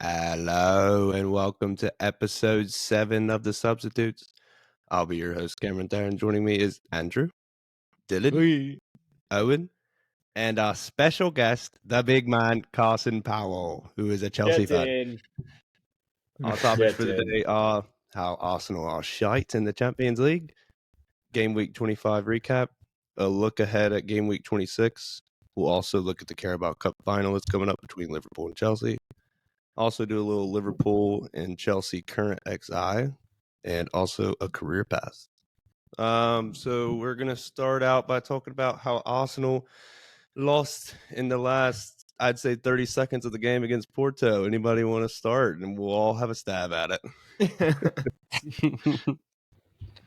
Hello and welcome to episode 7 of The Substitutes. I'll be your host, Cameron Darren. Joining me is Andrew, Dylan, Owen, and our special guest, the big man, Carson Powell, who is a Chelsea fan. Our topics for the day are how Arsenal are shite in the Champions League, Game Week 25 recap, a look ahead at Game Week 26. We'll also look at the Carabao Cup Final that's coming up between Liverpool and Chelsea. Also do a little Liverpool and Chelsea current XI, and also a career pass. So we're going to start out by talking about how Arsenal lost in the last, I'd say, 30 seconds of the game against Porto. Anybody want to start? And we'll all have a stab at it.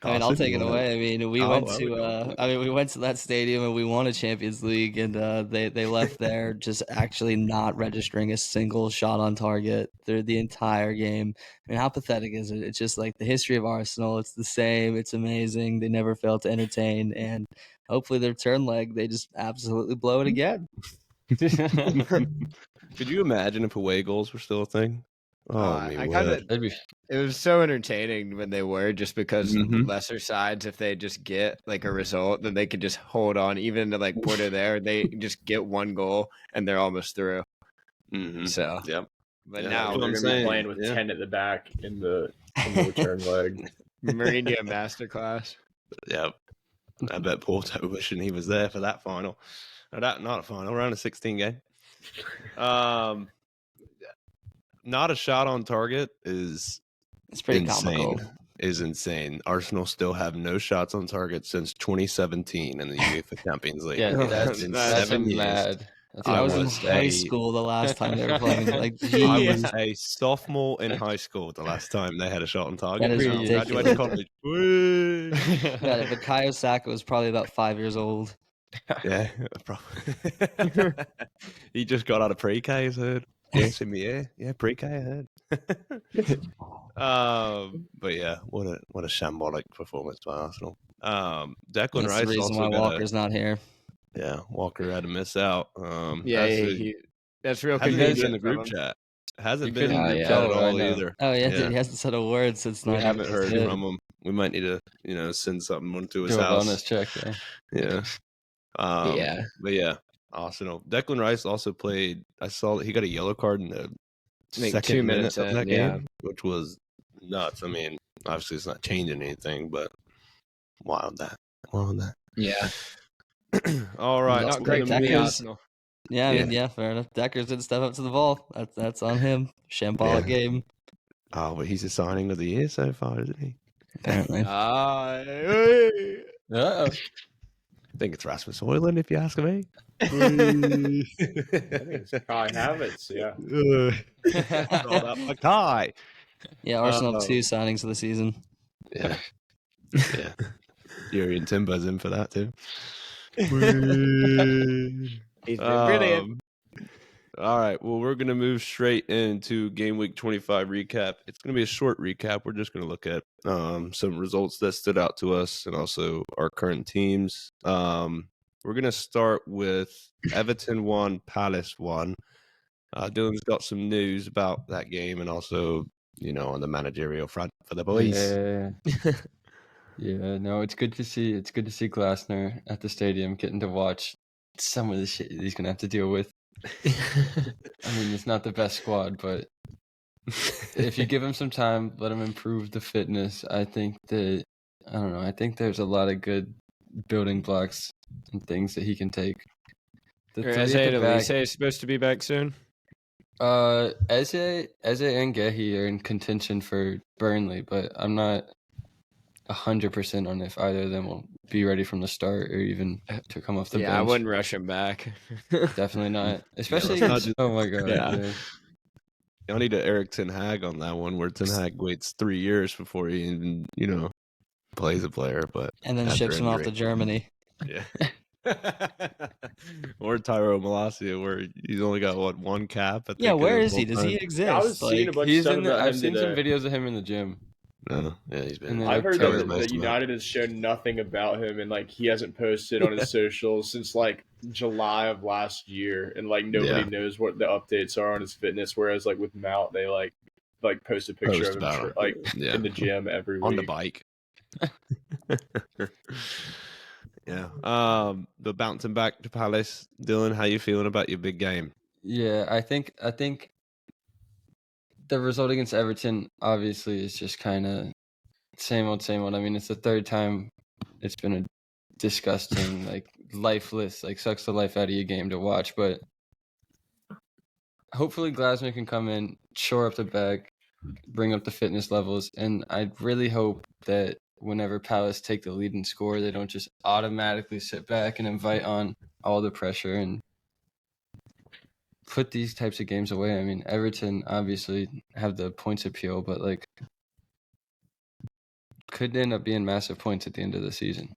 I mean, I'll take it away. I mean, we went to that stadium and we won a Champions League, and they left there just actually not registering a single shot on target through the entire game. I mean, how pathetic is it? It's just like the history of Arsenal. It's the same. It's amazing. They never fail to entertain, and hopefully their turn leg, they just absolutely blow it again. Could you imagine if away goals were still a thing? It was so entertaining when they were, just because lesser sides, if they just get like a result, then they could just hold on. Even to like Porto there, they just get one goal and they're almost through. So yep. But now we're going to be playing with 10 at the back in the return leg. Mourinho masterclass. Yep. I bet Porto wishing he was there for that final. Not a final, round of 16 game. Not a shot on target is pretty insane. Comical. Is insane. Arsenal still have no shots on target since 2017 in the UEFA Champions League. Yeah, that's 7 years. mad. I was in high school the last time they were playing. Like, I was a sophomore in high school the last time they had a shot on target. That is ridiculous. Graduated college. Yeah, but Bukayo Saka was probably about 5 years old. Yeah, probably. He just got out of pre-K, I heard. Yeah, pre-K, I heard. But yeah, what a shambolic performance by Arsenal. Declan That's Rice the reason why Walker's not here. Yeah, Walker had to miss out. That's real hasn't convenient been in the group chat. Hasn't been in the group yeah. chat at all either. Oh yeah, he hasn't said a word since. We haven't heard from him. We might need to, send something to his do house. A bonus check. Yeah. But yeah, Arsenal. Declan Rice also played. I saw that he got a yellow card in the second 2 minutes of that game, which was nuts. I mean, obviously it's not changing anything, but wild that. Yeah. All right. Not great for me, Arsenal. Yeah, I mean, fair enough. Deckers didn't step up to the ball. That's on him. Shambolic game. Oh, but he's the signing of the year so far, isn't he? Apparently. Uh-oh. I think it's Rasmus Højlund, if you ask me. I think it's Kai Havertz, Kai. Yeah, Arsenal have 2 signings of the season. Yeah. Jurriën Timber's in for that too. He's been brilliant. All right. Well, we're going to move straight into Game Week 25 recap. It's going to be a short recap. We're just going to look at some results that stood out to us and also our current teams. We're going to start with Everton 1, Palace 1. Dylan's got some news about that game and also, on the managerial front for the boys. Yeah, no, it's good to see Glasner at the stadium, getting to watch some of the shit he's going to have to deal with. I mean, it's not the best squad, but if you give him some time, let him improve the fitness, I think there's a lot of good building blocks and things that he can take. Eze is supposed to be back soon. Eze and Gehi are in contention for Burnley, but I'm not 100% on if either of them will be ready from the start or even to come off the bench. I wouldn't rush him back. Definitely not. Especially, oh my god. Yeah. I need to Eric Ten Hag on that one, where Ten Hag waits 3 years before he even, plays a player, and then ships him off to Germany. Yeah. Or Tyro Malacia, where he's only got one cap. Where is he? Does he exist? I've seen some videos of him in the gym. No, yeah, he's been. And I've heard covered that, most that of it. United has shown nothing about him, and like he hasn't posted on his socials since like July of last year, and like nobody Yeah. knows what the updates are on his fitness. Whereas like with Mount, they like post a picture Post of him about him. like Yeah. in the gym every week On the bike. Yeah. But bouncing back to Palace, Dylan, how you feeling about your big game? Yeah, I think the result against Everton obviously is just kind of same old, same old. I mean, it's the third time it's been a disgusting, like lifeless, like sucks the life out of your game to watch. But hopefully Glasner can come in, shore up the back, bring up the fitness levels, and I really hope that whenever Palace take the lead and score, they don't just automatically sit back and invite on all the pressure and put these types of games away. I mean, Everton obviously have the points appeal, but like could end up being massive points at the end of the season.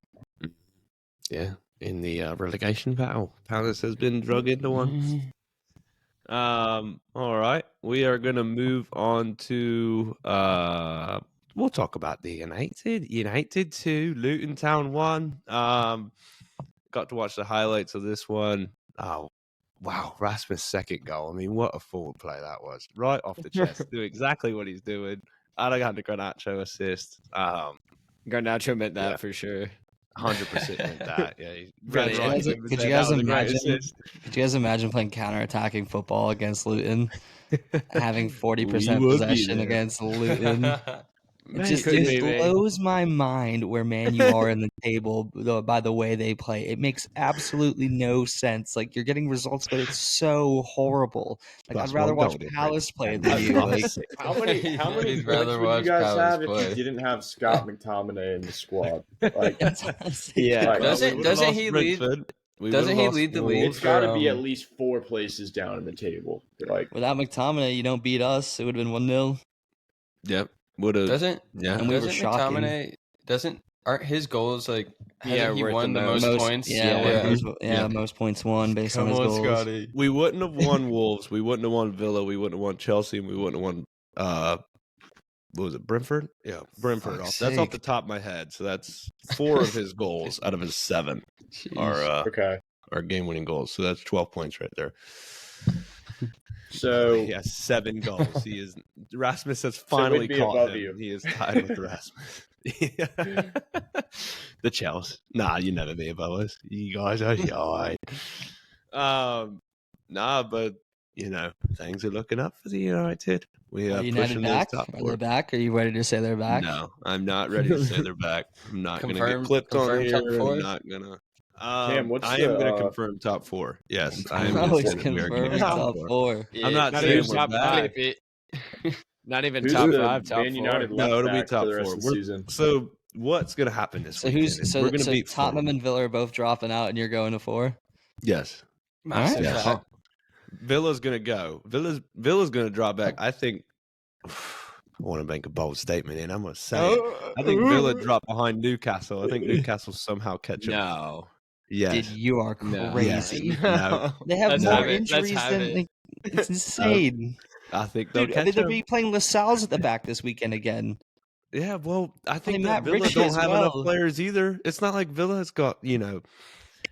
Yeah. In the relegation battle, Palace has been drug into one. All right. We are going to move on to we'll talk about the United 2, Luton Town 1. Got to watch the highlights of this one. Oh, wow. Rasmus' second goal. I mean, what a forward play that was. Right off the chest. Do exactly what he's doing. Alejandro Garnacho assist. Garnacho meant that Yeah. for sure. 100% meant that. Yeah, Could you guys imagine playing counter-attacking football against Luton, having 40% possession against Luton? It blows my mind where Man U are in the table by the way they play. It makes absolutely no sense. Like you're getting results, but it's so horrible. Like Plus I'd rather one watch goal Palace difference. play than you. Like how many He'd points rather would you watch guys Palace have play. if you didn't have Scott McTominay in the squad? Like, Yeah. like, Doesn't he lead? Doesn't he lead the league? it's got to be at least 4 places down in the table. Like without McTominay, you don't beat us. It would have been 1-0. Yep. Would have. Doesn't Yeah. And we were doesn't shocking. McTominay aren't his goals like hasn't he worth won the the most most. points? Most points won based on his goals. Scotty. We wouldn't have won Wolves. We wouldn't have won Villa. We wouldn't have won Chelsea. And we wouldn't have won. What was it? Brentford? Yeah, Brentford. That's off the top of my head. So that's 4 of his goals out of his 7 are game-winning goals. So that's 12 points right there. So he has 7 goals. Rasmus has finally caught him. You. He is tied with Rasmus. The Chelsea. Nah, you never be above us. You guys are shy. But things are looking up for the United. We are United back? Are they back? Are you ready to say they're back? No, I'm not ready to say they're back. I'm not going to get clipped on here. I'm not going to. Cam, I am going to confirm top 4. Yes, I am going to confirm top 4. I'm not saying we're back. Not even Who's top the 5, top Man 4. United No, it'll be back top for the rest 4. of the season. So what's going to happen this So weekend? We're going to beat Tottenham Fulham. and Villa are both dropping out, and you're going to 4. Yes. Massive Yes. fact. Villa's going to go. Villa's going to drop back. I think. I want to make a bold statement, and I'm going to say it. I think Villa dropped behind Newcastle. I think Newcastle somehow catch up. No. Yes. Dude, you are crazy. No. They have Let's more have it. Let's injuries have than it. it's insane. I think they'll Dude, catch they'll up. be playing LaSalle's at the back this weekend again. Yeah, well, I think Matt that Villa Ritchie don't as have well. enough players either. It's not like Villa's got,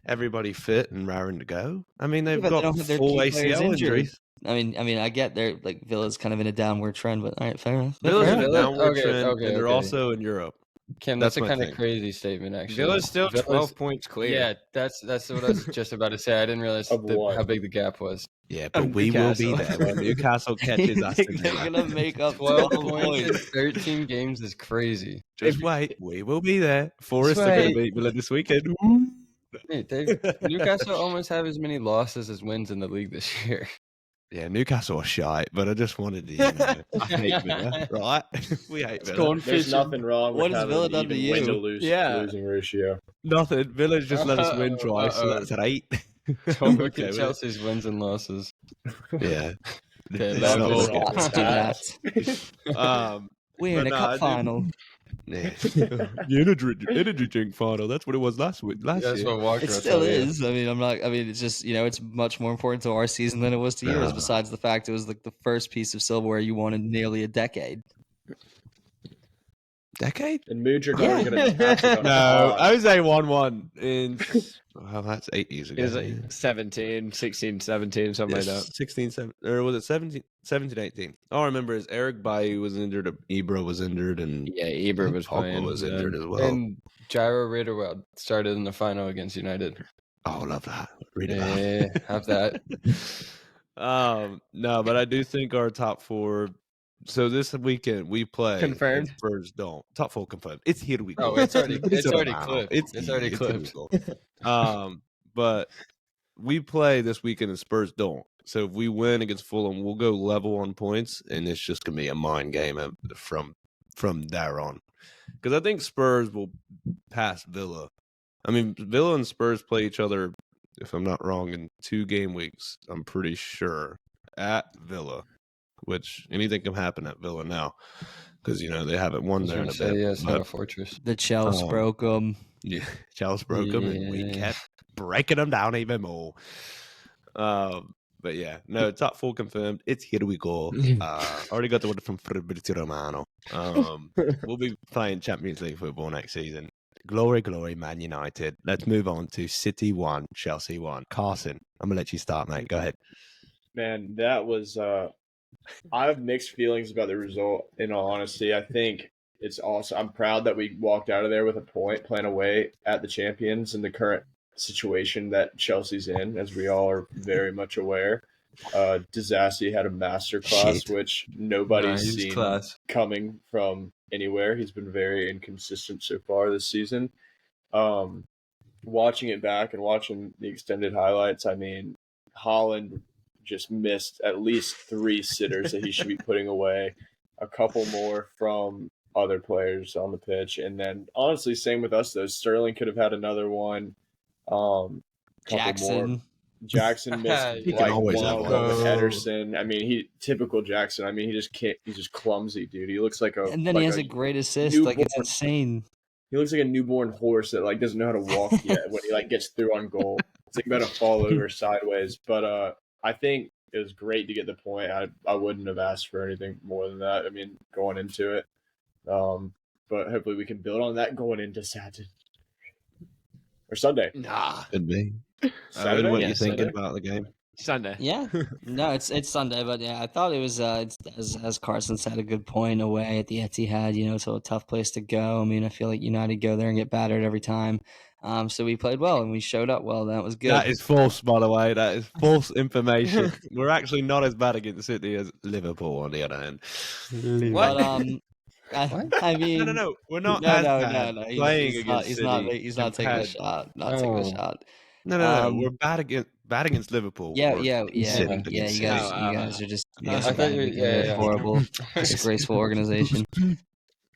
everybody fit and raring to go. I mean, they've But got they don't have their full key players ACL injured. injuries. I mean, I get they're like Villa's kind of in a downward trend, but all right, fair enough. Villa's in a Villa? downward trend, Okay, and they're okay. also in Europe. Kim, That's that's a my kind of thing. crazy statement, actually. Villa's still 12 points clear. Yeah, that's what I was just about to say. I didn't realize Of what? how big the gap was. Yeah, but we will be there when Newcastle catches us. They're gonna make up 12 12 points in points. 13 games is crazy. Just wait, we will be there. Forest are going to beat Villa this weekend. Hey, Newcastle almost have as many losses as wins in the league this year. Yeah, Newcastle are shite, but I just wanted to, I hate Villa, right? We hate Villa. There's nothing wrong with What has having Villa an done to even you? losing ratio. Nothing. Villa's just let us win twice, so that's an 8. Don't look at Chelsea's wins and losses. Yeah. Okay, That's not level. what Let's do that. We're in a cup final. Yeah. The energy drink final. That's what it was last That's year. what Walker It still is. I mean, it's just, it's much more important to our season than it was to yours, besides the fact it was like the first piece of silverware you won in nearly a decade. decade? And Mudryk Yeah. already got a tattoo on his No, arm. Jose won one in. Well, that's 8 years ago. It was like 17, 16, 17, something like that. 16, 17, or was it 17, 18? All I remember is Eric Bailly was injured, Ibra was injured, and Yeah, Ibra was Pogba playing. was injured as well. And Gyro Ritterwald started in the final against United. Oh, I love that. Read it Yeah, have that. No, but I do think our top four. So this weekend we play. Confirmed? and Spurs don't. Top four confirmed. It's here we go. Oh, it's already It's clipped. It's already here we clipped. go. But we play this weekend and Spurs don't. So if we win against Fulham, we'll go level on points, and it's just gonna be a mind game from there on. Because I think Spurs will pass Villa. I mean, Villa and Spurs play each other, if I'm not wrong, in 2 game weeks. I'm pretty sure at Villa, which anything can happen at Villa now, because they haven't won there in a bit. Yeah, it's not But, a fortress. The Chelsea broke them. yeah, Charles broke them, and we Yeah. kept breaking them down even more. But yeah, no, top 4 confirmed. It's here we go. Already got the order from Fabrizio Romano. We'll be playing Champions League football next season. Glory, glory, Man United. Let's move on to City 1, Chelsea 1. Carson, I'm gonna let you start, mate. Go ahead. Man, that was I have mixed feelings about the result, in all honesty. I think it's awesome. I'm proud that we walked out of there with a point, playing away at the champions in the current situation that Chelsea's in, as we all are very much aware. Disassy had a masterclass, Shit. which nobody's Nah, he was seen class. coming from anywhere. He's been very inconsistent so far this season. Watching it back and watching the extended highlights, I mean, Haaland just missed at least 3 sitters that he should be putting away, a couple more from other players on the pitch. And then, honestly, same with us, though. Sterling could have had another one. Couple Jackson. more. Jackson missed He can always have one one. with Ederson. I mean, typical Jackson. I mean, he just can't. He's just clumsy, dude. He looks like a. And then like he has a great assist. newborn. Like, it's insane. He looks like a newborn horse that doesn't know how to walk yet when he gets through on goal. It's about to fall over sideways. But I think it was great to get the point. I wouldn't have asked for anything more than that. I mean, going into it. But hopefully we can build on that going into Saturday or Sunday. Nah, Could be. Saturday? What Yeah, you thinking Sunday. about the game? Sunday. Yeah, no, it's Sunday, but yeah, I thought it was as Carson said, a good point away at the Etihad. So a tough place to go. I mean, I feel like United go there and get battered every time. So we played well and we showed up well. That was good. That is false, by the way. That is false information. We're actually not as bad against City as Liverpool, on the other hand. But I mean, No. We're not no, as no, bad no. playing He's against not. City. He's not taking a compared- shot. Not taking a Oh. shot. No. We're bad against Liverpool. Yeah, We're yeah. City You against guys, City. you guys are just I bad. thought you were- yeah. Horrible, disgraceful organization.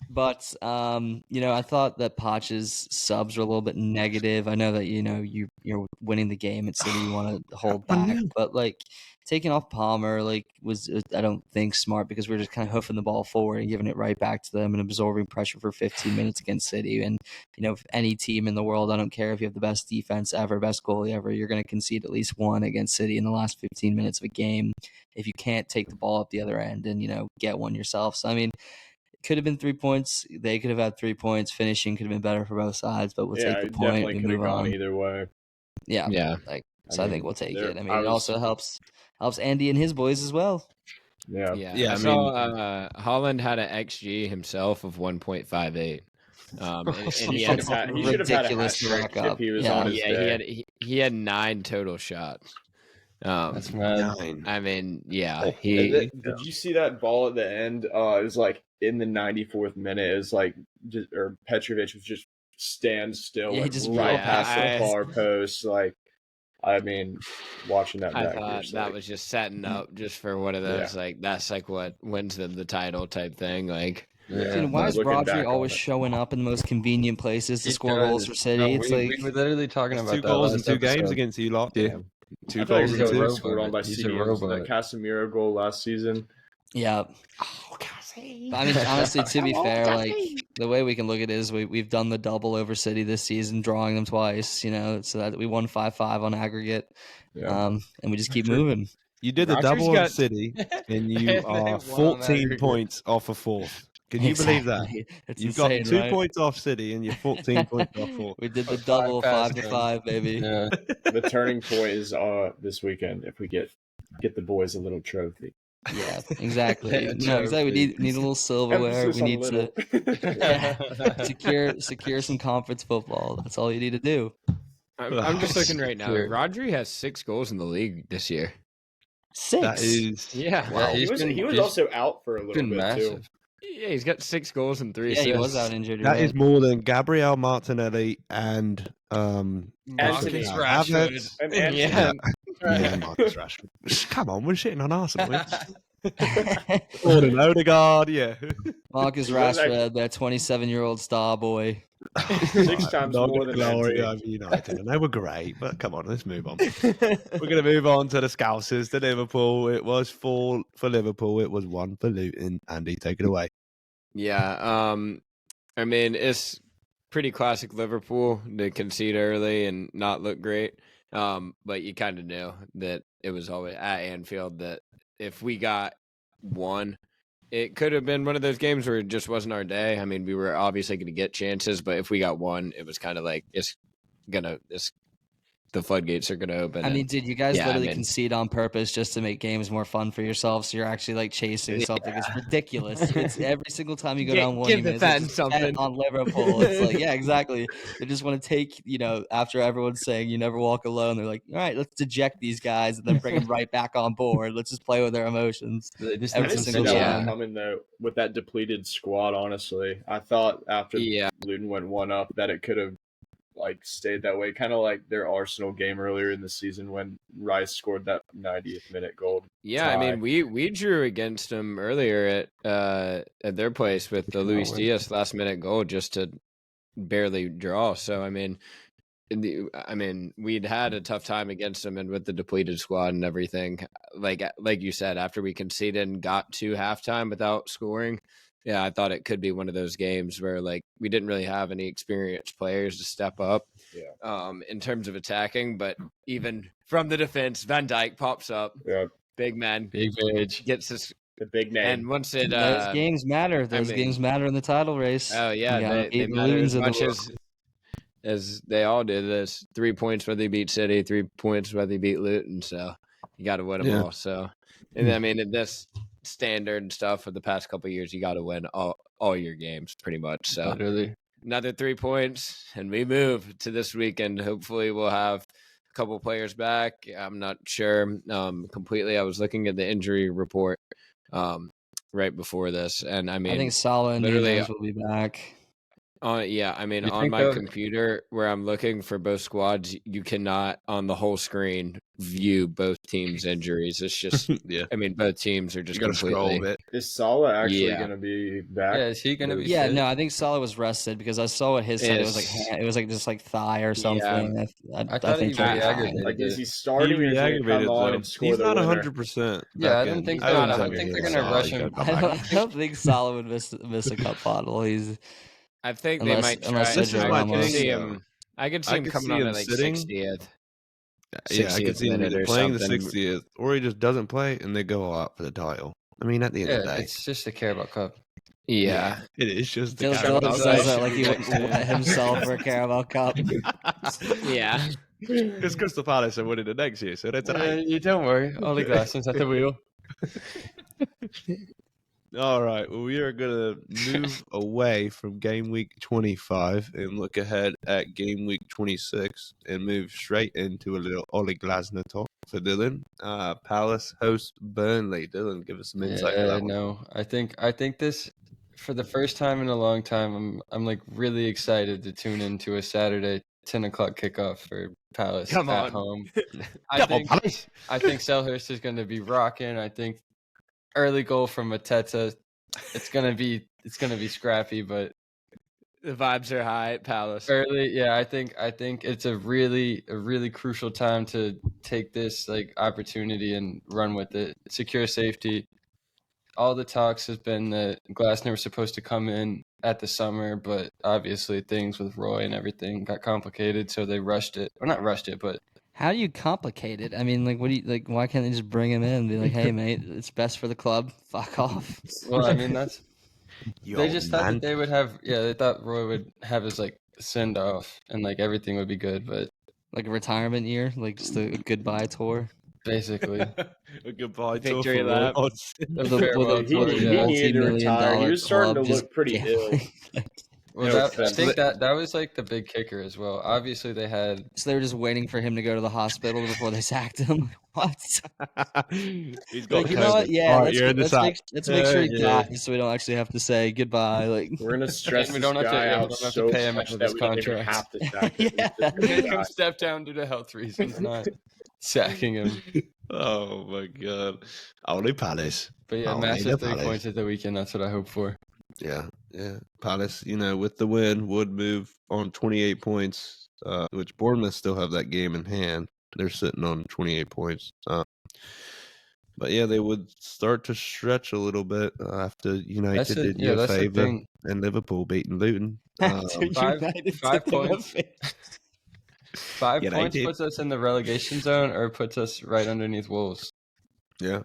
But I thought that Poch's subs were a little bit negative. I know that you're winning the game at City, you want to hold back, but taking off Palmer was I don't think smart, because we were just kind of hoofing the ball forward and giving it right back to them and absorbing pressure for 15 minutes against City. And if any team in the world, I don't care if you have the best defense ever, best goalie ever, you're going to concede at least one against City in the last 15 minutes of a game if you can't take the ball up the other end and get one yourself. So I mean, could have been 3 points. They could have had 3 points. Finishing could have been better for both sides, but we'll take the point. Definitely We could have move gone on. either way. Yeah. So I think we'll take it. I mean, it also helps Andy and his boys as well. Yeah. I saw Holland had an XG himself of 1.58. And he He had, should have had a ridiculous to hat-trick rack if up. he was Yeah. on his yeah, day. he had 9 total shots. That's mad. 9. I mean, yeah, And did you see that ball at the end? It was in the 94th minute. It was or Petrovic was just stand still, Yeah, he just right rolled past past the it. far post. I mean, watching that I back, thought that was just setting up just for one of those that's what wins them the title type thing. Dude, why is looking back Rodri on always it. showing up in the most convenient places to He score goals does. for City? No, It's we were literally talking about 2 that goals in last 2 games episode. against you lot. Yeah. 2 I thought goals he in was 2. robot. scored on by He's a City. It was robot. that Casemiro goal last season. yeah. But I mean, honestly, to be fair, the way we can look at it is we've done the double over City this season, drawing them twice. So that we won 5-5 on aggregate, Yeah. and we just keep moving. You did the Rodri's double got- on City, and you They are won on 14 aggregate. points off of 4th. Can you believe that? Exactly. It's You've insane, got 2 right? points off City and you're 14 points off fourth. We did the But double, 5 to past 5, baby. Yeah. The turning point is this weekend if we get the boys a little trophy. Yeah, exactly. Yeah, No, exactly. We need a little silverware. Emphasis We on need little. to secure some conference football. That's all you need to do. I'm just looking right now. Secure. Rodri has 6 goals in the league this year. 6. That is Yeah. Yeah, he was also out for a little been bit massive. Yeah, he's got 6 goals and 3 Yeah, assists. he was out injured. that You're is right. more than Gabriel Martinelli and Anthony Havertz. and Anthony. Yeah. Yeah, Marcus Rashford. Come on, we're shitting on Arsenal. Gordon Odegaard, yeah. Marcus He was Rashford, that 27-year-old star boy. 6 times Not more the than glory Anthony. of United, and they were great. But come on, let's move on. We're going to move on to the Scousers, to Liverpool. It was 4 for Liverpool. It was 1 for Luton. Andy, take it away. Yeah. I mean, it's pretty classic Liverpool to concede early and not look great. But you kind of knew that it was always at Anfield that if we got 1, it could have been one of those games where it just wasn't our day. I mean, we were obviously going to get chances, but if we got 1, it was kind of like the floodgates are going to open. I mean, did you guys yeah, literally I mean- concede on purpose just to make games more fun for yourselves? So you're actually like chasing something. It's ridiculous. It's every single time you go down one, give you the may as well fans just something. bet on Liverpool. It's like, yeah, exactly. They just want to take, after everyone's saying you never walk alone, they're like, all right, let's deject these guys and then bring them right back on board. Let's just play with their emotions. They just I Every need didn't to see single that time. one coming though with that depleted squad. Honestly, I thought after Luton went 1 up that it could have stayed that way, kind of like their Arsenal game earlier in the season when Rice scored that 90th minute goal. Yeah, I mean, we drew against them earlier at their place with the Luis Diaz last minute goal just to barely draw. So I mean, we'd had a tough time against them, and with the depleted squad and everything, like you said, after we conceded and got to halftime without scoring. Yeah, I thought it could be one of those games where we didn't really have any experienced players to step up in terms of attacking, but even from the defense, Van Dijk pops up. Yeah. Big man. Big age. Gets this the big name. and once it Those games matter. Those games matter in the title race. Oh yeah, they matter as much as they all do. There's 3 points whether you beat City, 3 points whether you beat Luton, so you gotta win them all. So and I mean this standard stuff for the past couple of years, you got to win all your games pretty much. So literally another 3 points, and we move to this weekend. Hopefully, we'll have a couple players back. I'm not sure completely. I was looking at the injury report right before this, and I mean, I think Salah and Nunez will be back. Yeah, I mean, on my computer where I'm looking for both squads, you cannot on the whole screen view both teams' injuries. It's just, I mean, both teams are just completely. Is Salah actually going to be back? Yeah, is he going to be? Yeah, no, I think Salah was rested because I saw what his said. It was like just like thigh or something. Yeah. I thought he aggravated. Is he starting or is he come on and score the winner? He's not 100%. Yeah, I don't think they're going to rush him. I don't think Salah would miss a cup final. I think they might try. I could see him coming on at 60th. Yeah, I could see him either playing the 60th or he just doesn't play and they go out for the title. I mean, at the end of the day, it's just the Carabao Cup. Yeah, it is just the Carabao Cup. Says that like he would wet himself for a Carabao Cup. Yeah, because Crystal Palace are winning the next year, so that's right. You don't worry, Ole Glassen's at the wheel. All right, well, we are going to move away from game week 25 and look ahead at game week 26 and move straight into a little Ole Glasner talk for Dylan. Palace host Burnley. Dylan, give us some insight for that one. No, I think this, for the first time in a long time, I'm like really excited to tune into a Saturday 10 o'clock kickoff for Palace at home. I think Selhurst is going to be rocking. I think early goal from Mateta. It's gonna be scrappy, but the vibes are high at Palace. Early, yeah. I think it's a really crucial time to take this opportunity and run with it. Secure safety. All the talks has been that Glasner was supposed to come in at the summer, but obviously things with Roy and everything got complicated, so they rushed it. Or not rushed it, but. How do you complicate it? I mean, what do you why can't they just bring him in and be like, "Hey, mate, it's best for the club. Fuck off." Well, I mean, that's They just thought that they would have. Yeah, they thought Roy would have his like send off and like everything would be good, but like a retirement year, like just a goodbye tour. basically, a goodbye Victory tour for lap. Roy. With a He needed to retire. He was starting to look pretty ill. Well, No I offense. think that was like the big kicker as well. Obviously, they had. So they were just waiting for him to go to the hospital before they sacked him. What? He's got Like, you know what? COVID. Yeah, All right, you're in the sack. let's make sure he Yeah. dies, so we don't actually have to say goodbye. Like, We're gonna stress And we this don't have to- guy yeah, we out don't have to so pay him much out of that his we don't even contract. have to sack him. Yeah. He's just gonna Make him die. step down due to health reasons, not sacking him. Oh my god. Only Palace. But yeah, Only massive the 3 Palace. points at the weekend. That's what I hope for. Yeah. Palace, with the win, would move on 28 points, which Bournemouth still have that game in hand. They're sitting on 28 points. But yeah, they would start to stretch a little bit after United did you a that's the favor thing. and Liverpool beating Luton. Five points. 5 points United. puts us in the relegation zone, or puts us right underneath Wolves. Yeah.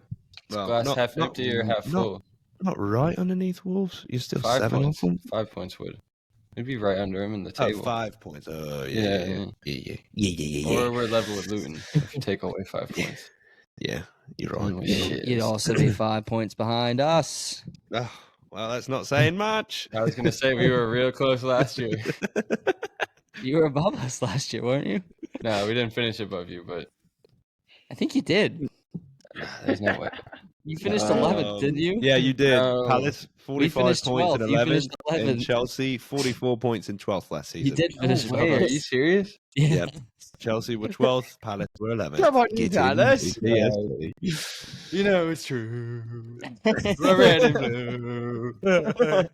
Glass half empty or half full. Not right underneath Wolves. You're still 5 7 points. off them. 5 points would. It'd be right under him in the table. 5 points. Oh Yeah. Yeah. Or we're level with Luton if you take away 5 points. Yeah, you're right. Oh, You'd also be 5 points behind us. Oh, well, that's not saying much. I was gonna say we were real close last year. You were above us last year, weren't you? No, we didn't finish above you, but I think you did. there's no way. You finished 11th, didn't you? Yeah, you did. No. Palace, 45 finished points in 12th. You 11th. finished And 11th. Chelsea, 44 points in 12th last season. You did finish Wait, are 12th. you serious? Yeah. Chelsea were 12th, Palace were 11th. Come on, Get in, Palace. PTSD. You know it's true. We're red and blue.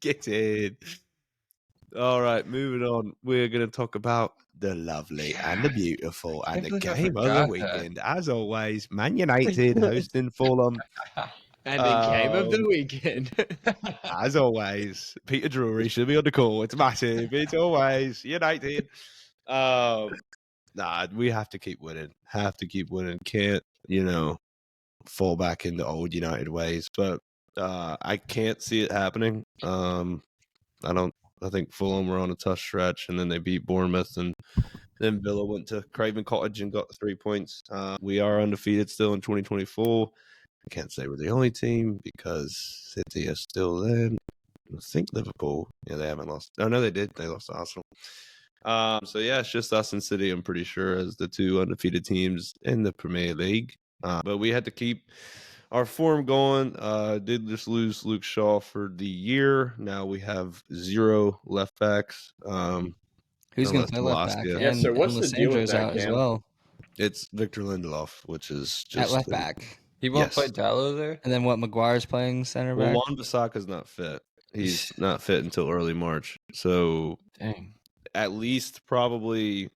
Get in. All right, moving on. We're going to talk about the lovely and the beautiful and the believe I game of the forgot that. weekend. As always, Man United hosting Fulham. And the game of the weekend. As always, Peter Drury should be on the call. It's massive. It's always United. We have to keep winning. Can't, fall back into old United ways. But I can't see it happening. I think Fulham were on a tough stretch, and then they beat Bournemouth, and then Villa went to Craven Cottage and got the 3 points. We are undefeated still in 2024. I can't say we're the only team because City are still there. I think Liverpool, they haven't lost. Oh, no, they did. They lost to Arsenal. So, yeah, it's just us and City, I'm pretty sure, as the two undefeated teams in the Premier League. But we had to keep our form going. Did just lose Luke Shaw for the year. Now we have 0 left backs. Who's going to play left back? Yeah, so what's the deal with Lisandro's that, out as Cam? well. It's Victor Lindelof, which is just At left back. He won't Yes. play Dallo there. And then what, Maguire's playing center back? Well, Wan-Bissaka's not fit. He's not fit until early March. So Dang. at least probably,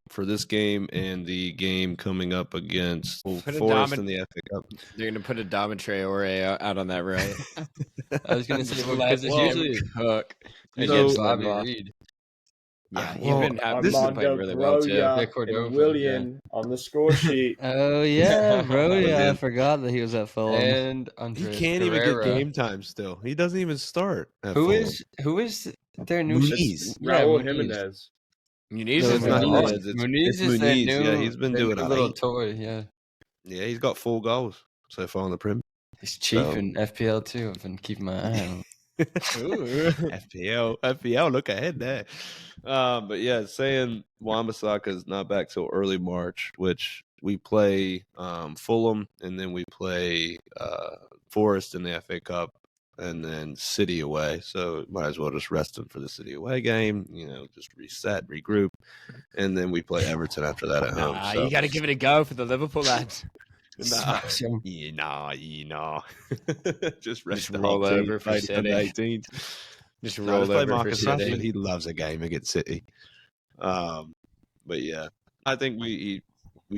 for this game and the game coming up against Forest in the FA Cup. They're going to put a Traore out on that right. I was gonna say because it's usually Cook against Bobby Lindelof. Reed. Yeah, well, even this is playing really well too. Broja Cordova, and Willian on the score sheet. Oh, yeah, bro. Yeah, I William. forgot that he was at Fulham. And He Andres can't even get Pereira. game time still. He doesn't even start. At Who Fulham. is their new Muniz. Raul Muniz. Jimenez. Muniz No, is it's not not Muniz. on. Muniz It's is their Muniz. new. Yeah, he's been their doing new all little right. toy. Yeah, Yeah, he's got 4 goals so far on the Prim. he's cheap So- in FPL too. I've been keeping my eye on him. FPL, look ahead there. But yeah, saying Wan-Bissaka is not back till early March, which we play Fulham and then we play Forest in the FA Cup and then City away. So might as well just rest him for the City away game, just reset, regroup, and then we play Everton after that at home. Nah, So. you got to give it a go for the Liverpool lads. Smash him. Just rest Just the roll whole team, over for play the City. 18. Just No, roll let's play over for Marcus City. Rashford. He loves a game against City. But yeah, I think we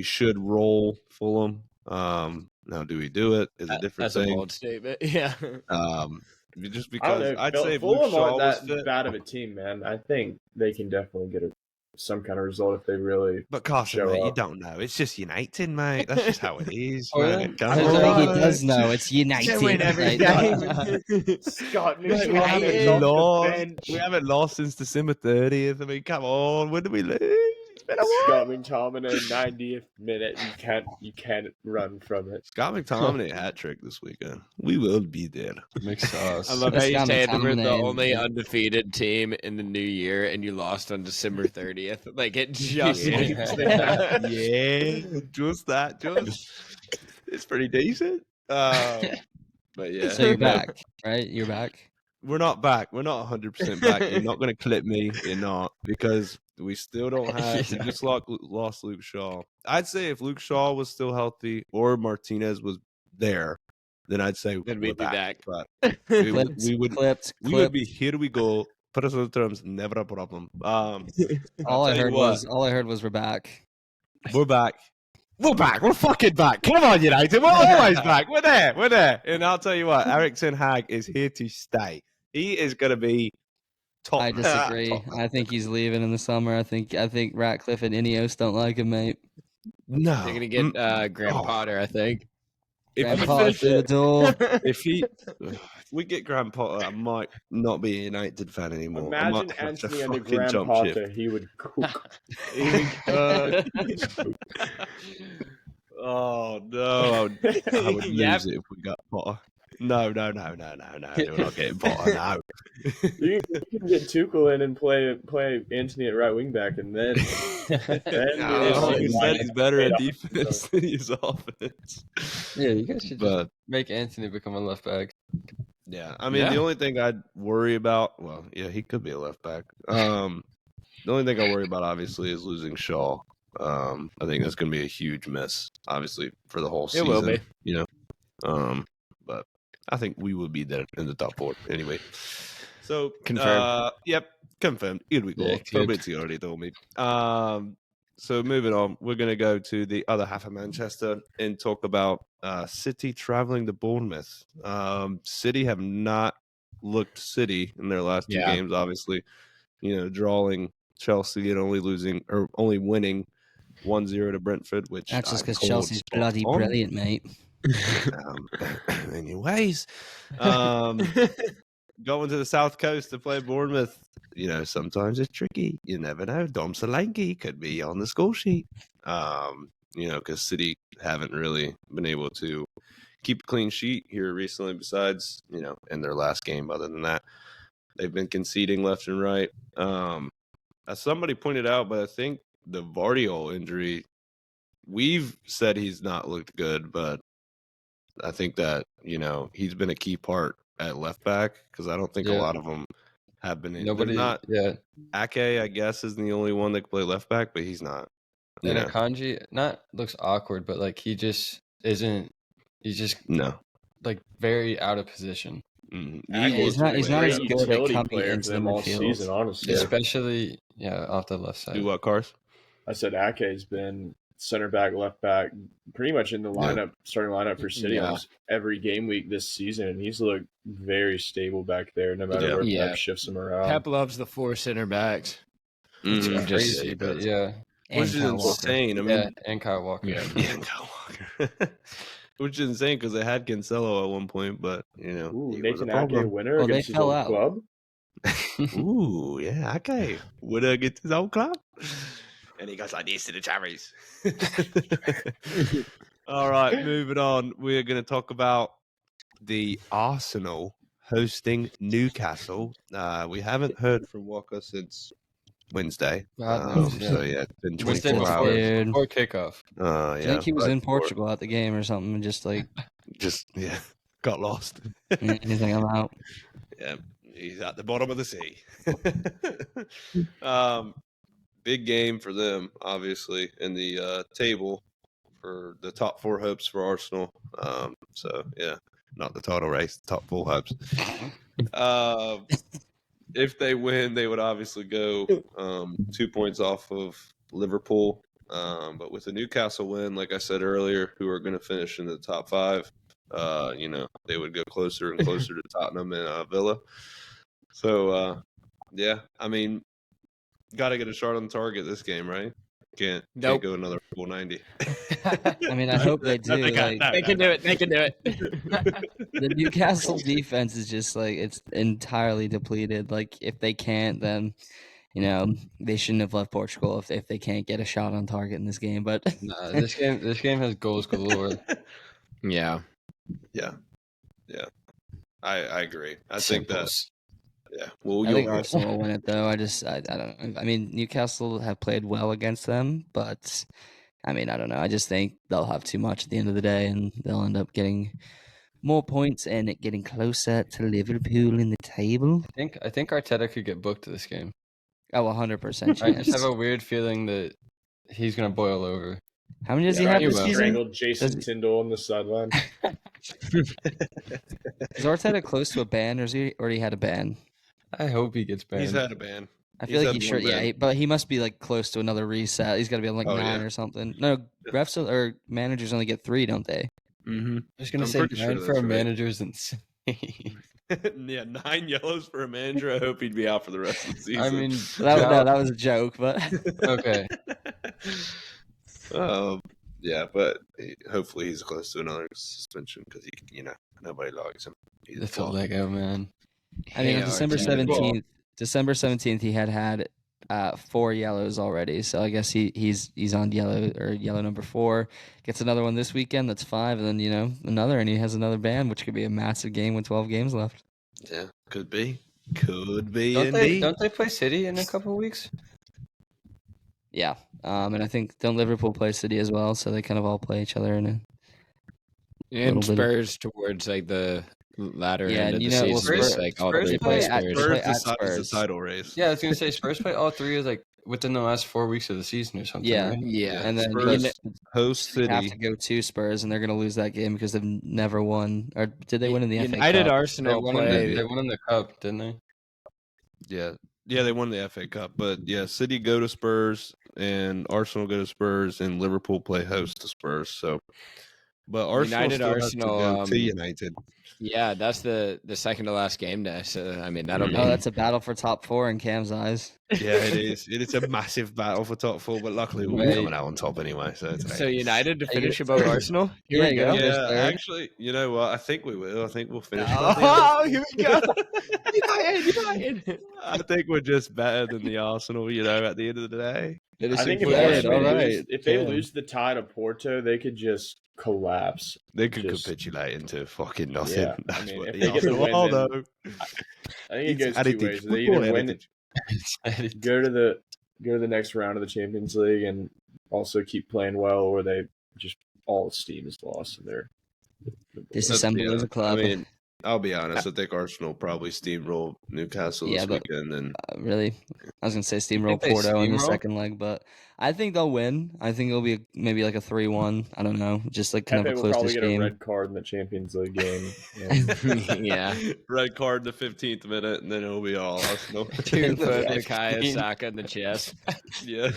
should roll Fulham. Now, do we do it? Is a different That's a thing. bold statement. Yeah. Just I don't because know. I'd say if Luke Fulham Shaw aren't was that fit. bad of a team, man. I think they can definitely get a some kind of result if they really. But Carson, show mate, you up. don't know. It's just United, mate. That's just how it is, Oh, yeah? mate. Come I think he on. does know. It's United. They win every Like, game. Scott Mate, we McTominay's haven't off the lost. bench. We haven't lost since December 30th. I mean, come on. When did we lose? It's been a while. Scott McTominay, 90th minute. You can't run from it. Scott McTominay hat trick this weekend. We will be there. Mix sauce. I love how That's you Scott said we're the McTominay. only undefeated team in the new year, and you lost on December 30th. Like it just Yeah. makes that. Yeah, just that. It's pretty decent. But yeah. So you're back, right? You're back. We're not back. We're not 100% back. You're not going to clip me. You're not, because we still don't have. We Yeah. just lost Luke Shaw. I'd say if Luke Shaw was still healthy or Martinez was there, then I'd say Then we're we'd be back. But we would Clipped. we would be here. We go. Put us on terms. Never a problem. All I'll I tell you heard what. was we're back. We're back. We're back. We're fucking back. Come on, United. We're always back. We're there. We're there. And I'll tell you what, Eric Ten Hag is here to stay. He is going to be top. I disagree. top. I think he's leaving in the summer. I think Ratcliffe and Ineos don't like him, mate. No. They're gonna get Graham Oh. Potter, I think. Graham If Potter through the door. if we get Graham Potter, I might not be a United fan anymore. I Imagine might have to Anthony under fucking Graham jump Potter. ship. He would cook. Oh no! I would lose Yep. it if we got Potter. No. We're not getting Potter. No. You can get Tuchel in and play Anthony at right wing back, and then No, it's he like- said he's better at off, defense than he is offense. Yeah, you guys should just But make Anthony become a left back. yeah, I mean, Yeah. the only thing I'd worry about, well, yeah, he could be a left back. The only thing I worry about, obviously, is losing Shaw. I think that's going to be a huge miss, obviously, for the whole It season. will be. You know, but I think we will be there in the top four anyway. So Confirmed. Yep, confirmed. Here we go. Yeah, good. Fabrizio already told me. So moving on, we're going to go to the other half of Manchester and talk about City traveling to Bournemouth. City have not looked City in their last two Yeah. games, obviously. You know, drawing Chelsea and only winning 1-0 to Brentford, which That's just I because called Chelsea's spot bloody on. brilliant, mate. Anyways, going to the South Coast to play Bournemouth, you know, sometimes it's tricky. You never know. Dom Solanke could be on the score sheet. You know, because City haven't really been able to keep a clean sheet here recently, besides, you know, in their last game. Other than that, they've been conceding left and right. As somebody pointed out, but I think the Vardiol injury, we've said he's not looked good, but I think that, you know, he's been a key part at left back, because I don't think a Yeah. lot of them have been. Nobody. Not Yeah. Ake, I guess, is the only one that can play left back, but he's not. You And know, Akanji not looks awkward, but like he just isn't. He's just no. like very out of position, Mm, He's not as great good at utility coming player into for them the all midfield. season, honestly. especially off the left side. Do what, Cars? I said Ake's been center back, left back, pretty much in the lineup, starting lineup for City Yeah. almost every game week this season, and he's looked very stable back there, no matter Yeah. where Yeah. Pep shifts him around. Pep loves the 4 center backs. It's Mm, crazy, he but does. yeah, And Which is Kyle Walker. insane. I mean, yeah, and Kyle Walker. Yeah. and Kyle Walker. Which is insane because they had Cancelo at one point, but, you know, Ooh, he was a Nathan Ake problem. winner Well, they against his fell old out. club. Ooh, yeah, okay. Would I get his old club? And he goes like this to the cherries. All right, moving on. We're going to talk about the Arsenal hosting Newcastle. We haven't heard from Walker since Wednesday. God knows, yeah. So, yeah, it's been Wednesday 24 before, hours. Dude. before kickoff. Yeah, I think he was right in before. Portugal at the game or something, and just like Got lost. anything I'm out. Yeah, he's at the bottom of the sea. Big game for them, obviously, in the table for the top 4 hopes for Arsenal. So, yeah, not the title race, top 4 hopes. If they win, they would obviously go 2 points off of Liverpool. But with the Newcastle win, like I said earlier, who are going to finish in the top 5, you know, they would go closer and closer to Tottenham and Villa. So, yeah, I mean, Got to get a shot on target this game, right? Can't go another full 90. I mean, I hope they do. They can do it. They can do it. The Newcastle defense is just like it's entirely depleted. Like if they can't, then they shouldn't have left Portugal if they can't get a shot on target in this game. But nah, this game has goals galore. Yeah. I agree. I Simples. think that. Yeah. Well, I think Arsenal will win it though. I don't know. I mean, Newcastle have played well against them, but I mean, I don't know. I just think they'll have too much at the end of the day, and they'll end up getting more points and getting closer to Liverpool in the table. I think Arteta could get booked to this game. Oh, 100%. I just have a weird feeling that he's gonna boil over. How many does he have this season? Strangled Jason Tyndall on the sideline. Is Arteta close to a ban, or has he already had a ban? I hope he gets banned. He's had a ban. I feel like he should. Yeah, but he must be like close to another reset. He's got to be on like 9 or something. No, refs or managers only get 3, don't they? Mm-hmm. I was gonna say 9 for a manager is insane. Yeah, 9 yellows for a manager. I hope he'd be out for the rest of the season. I mean, that was a joke, but okay. Yeah, but hopefully he's close to another suspension because nobody likes him. That's all Lego, man. I mean, on December 17th, he had 4 yellows already. So I guess he's on yellow number 4. Gets another one this weekend. That's 5, and then another, and he has another ban, which could be a massive game with 12 games left. Yeah, could be. Could be. Don't they play City in a couple of weeks? Yeah, and I think don't Liverpool play City as well, so they kind of all play each other and Spurs towards like the latter end of the season. Spurs, like all Spurs the play decides the title race. Yeah, I was gonna say Spurs play all 3 is like within the last 4 weeks of the season or something. Yeah, right? yeah, and then Spurs host City. Have to go to Spurs, and they're going to lose that game because they've never won. Or did they win in the FA Cup? United Arsenal they won in the cup, didn't they? Yeah, they won the FA Cup, but yeah, City go to Spurs, and Arsenal go to Spurs, and Liverpool play host to Spurs. So, but Arsenal still has to go to United. Yeah, that's the second to last game day. So I mean that'll be. Oh, that's a battle for top 4 in Cam's eyes. Yeah, it is. It is a massive battle for top 4, but luckily we'll be coming out on top anyway. So United to finish above Arsenal. Here we go. Yeah, actually, you know what? I think we will. I think we'll finish. Oh, here we go. United. I think we're just better than the Arsenal. At the end of the day. I think if they lose the tie to Porto, they could just collapse. They could capitulate into fucking nothing. Yeah, That's if what they get the win, then, I think it goes 2 ways. They either win, go to the next round of the Champions League, and also keep playing well, or they just all steam is lost and they're disassembled as a club. I mean, I'll be honest. I think Arsenal probably steamroll Newcastle this weekend. And really, I was gonna say steamroll Porto in the second leg, but I think they'll win. I think it'll be maybe like a 3-1. I don't know, just like kind of a close game. Will probably get a red card in the Champions League game. Yeah, red card in the 15th minute, and then it'll be all Arsenal. 2-foot Bukayo Saka in the chest. Yeah,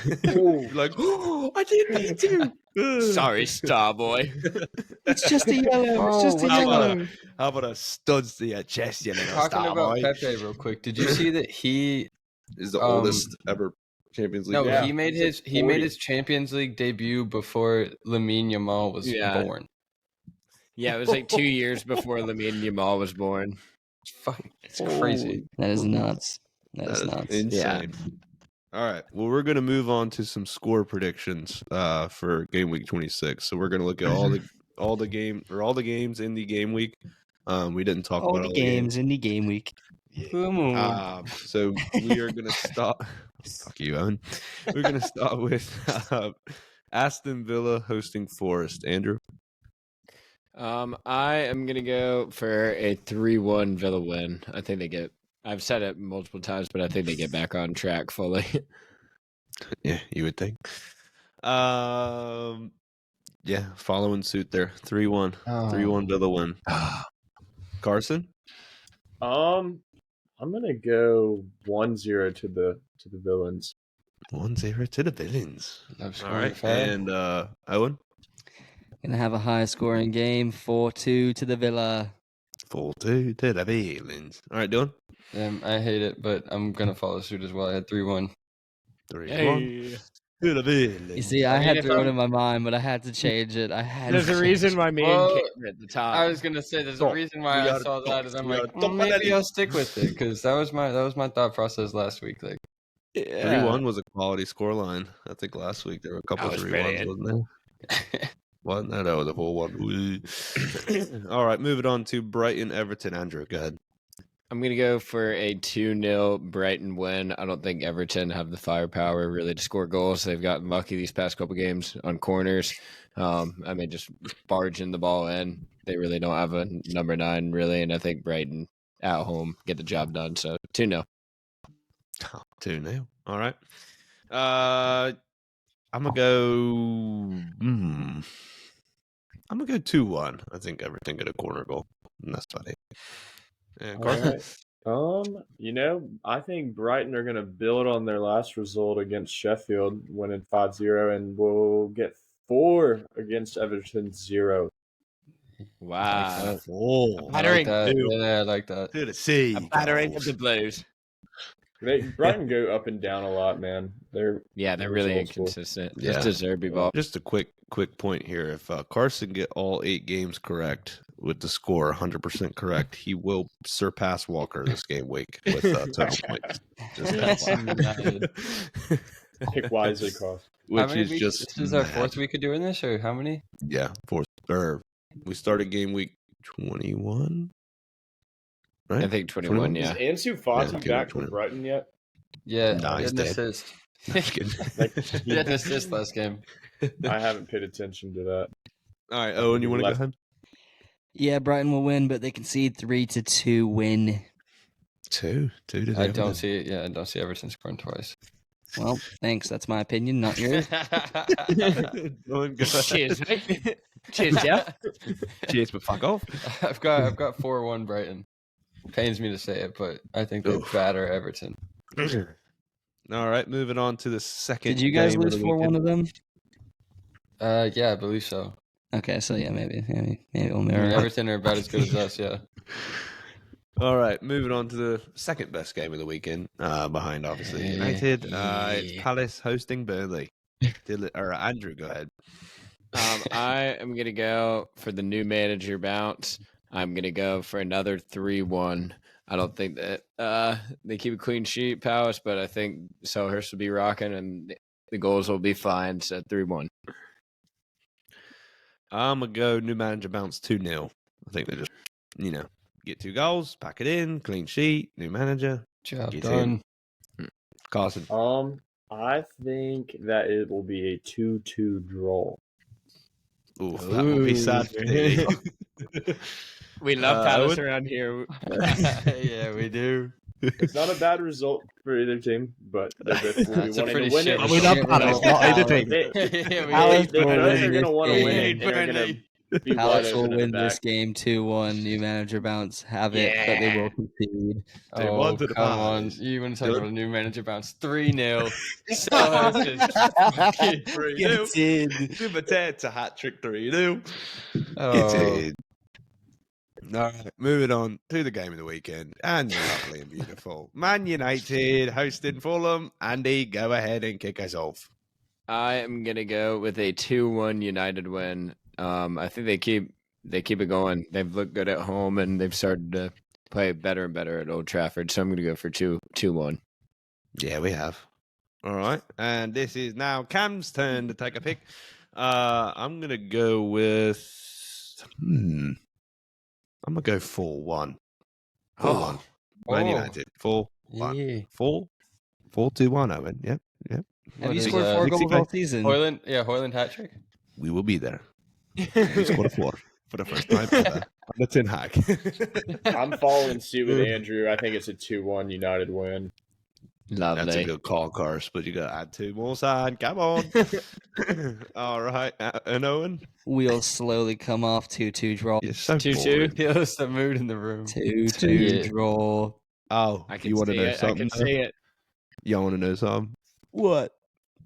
like I didn't mean to. Sorry, star boy. It's just a yellow. It's just a yellow. How about a studs to your chest, you little Talking star about boy? Pepe real quick. Did you see that he is the oldest ever Champions League? No, player? he made his Champions League debut before Lamine Yamal was born. Yeah, it was like 2 years before Lamine Yamal was born. It's crazy. That is nuts. That is nuts. Insane. Yeah. All right. Well, we're going to move on to some score predictions for game week 26. So we're going to look at all the games in the game week. We didn't talk about all the games in the game week. So we are going to start. Fuck you, Owen. We're going to start with Aston Villa hosting Forest. Andrew? I am going to go for a 3-1 Villa win. I think they get. I've said it multiple times, but I think they get back on track fully. Yeah, you would think. Yeah, following suit there. 3-1. 3-1 Villa win. Carson? I'm gonna go 1-0 to the Villains. 1-0 to the Villains. All right. And Owen? Gonna have a high scoring game. 4-2 to the Villa. 4-2 to the Villains. All right, Dylan? I hate it, but I'm gonna follow suit as well. I had 3-1. 3-1. To the Billies. You see, I had 3-1 in my mind, but I had to change it. There's a reason why me and Well, Kate are at the top. I was gonna say there's a reason why We I are saw that, and I'm we are like, top of maybe the I'll stick with it because that was my thought process last week. Like, 3-1 was a quality scoreline. I think last week there were a couple That was 3-1s, brilliant. wasn't there? Wasn't that? That was a 4-1. All right, moving on to Brighton Everton. Andrew, go ahead. I'm going to go for a 2-0 Brighton win. I don't think Everton have the firepower really to score goals. They've gotten lucky these past couple games on corners. Just barging the ball in. They really don't have a number 9, really, and I think Brighton at home get the job done. So 2-0. 2-0. All right. I'm going to go... I'm going to go 2-1. I think Everton get a corner goal. And that's about it. And Carson? All right. I think Brighton are going to build on their last result against Sheffield, winning 5-0, and we'll get 4 against Everton 0. Wow. Oh, I like that. Yeah, I like that. to the sea. A battering of the Blues. Brighton go up and down a lot, man. They're really resourceful. inconsistent. Yeah. Just deserve to be ball. Just a quick point here. If Carson get all 8 games correct with the score 100% correct, he will surpass Walker this game week with total points. Just Pick wisely, Carson. which is just this is our 4th week of doing this, or how many? Yeah, 4th. Or we started game week 21. Right? I think 21, Is yeah. Ansu Fati Yeah, back for Brighton yet? Yeah, Nah, he he's had an dead. assist. Like, He had an assist last game. I haven't paid attention to that. All right, Owen, you want to go ahead? Yeah, Brighton will win, but they concede 3-2 win. 2 to 0. I don't see it. Yeah, I don't see Everton scoring twice. Well, thanks. That's my opinion, not yours. Owen, go ahead. Cheers, mate. Cheers, Jeff. Cheers, but fuck off. I've got 4-1 Brighton. Pains me to say it, but I think they Oof. batter Everton. All right, moving on to the second. Did you guys game of lose the 4-1 weekend. of them? Yeah, I believe so. Okay, so yeah, maybe we'll I mirror. mean, Everton are about as good as us. Yeah. All right, moving on to the second best game of the weekend, behind obviously United. It's Palace hosting Burnley. Andrew, go ahead. I am going to go for the new manager bounce. I'm going to go for another 3-1. I don't think that they keep a clean sheet, Palace, but I think Selhurst will be rocking and the goals will be fine. So 3-1. I'm going to go new manager bounce 2-0. I think they just, get 2 goals, pack it in, clean sheet, new manager. Job Get done. Carson. I think that it will be a 2-2 draw. Oof, that would be sad for me. We love Palace Owen? around here. Yeah, we do. It's not a bad result for either team, but they both will be That's a wanting pretty to win shit it. We love Palace, not either team. They Palace both will are win going to this want to win game. it, and they're going to be wide Palace will open in win the this back. game 2-1. New manager bounce have it, but they will concede. Dude, one to the come on. pies. You want to talk Dylan? about a new manager bounce 3-0. Selhurst is fucking 3-0. It's a hat trick 3-0. Oh. All right, moving on to the game of the weekend. And lovely and beautiful. Man United hosting Fulham. Andy, go ahead and kick us off. I am going to go with a 2-1 United win. I think they keep it going. They've looked good at home, and they've started to play better and better at Old Trafford. So I'm going to go for 2-1. Yeah, we have. All right. And this is now Cam's turn to take a pick. I'm going to go with... I'm going to go 4-1. 4-1. Man United. 4-1. Yeah. 4-2-1, Owen. Yep. Have you is, scored 4 goals all season? Hoyland hat trick. We will be there. We scored a 4 for the first time ever. On the Tin Hag. I'm following suit with Andrew. I think it's a 2-1 United win. Lovely. That's a good call, Cars, but you got to add 2 more, son. Come on. All right. And Owen? We'll slowly come off 2-2 draw. You're so 2-2. boring. Feels the mood in the room. 2-2 Yeah. draw. Oh, I can you want to see know it. I something? can see it. You want to know something? What?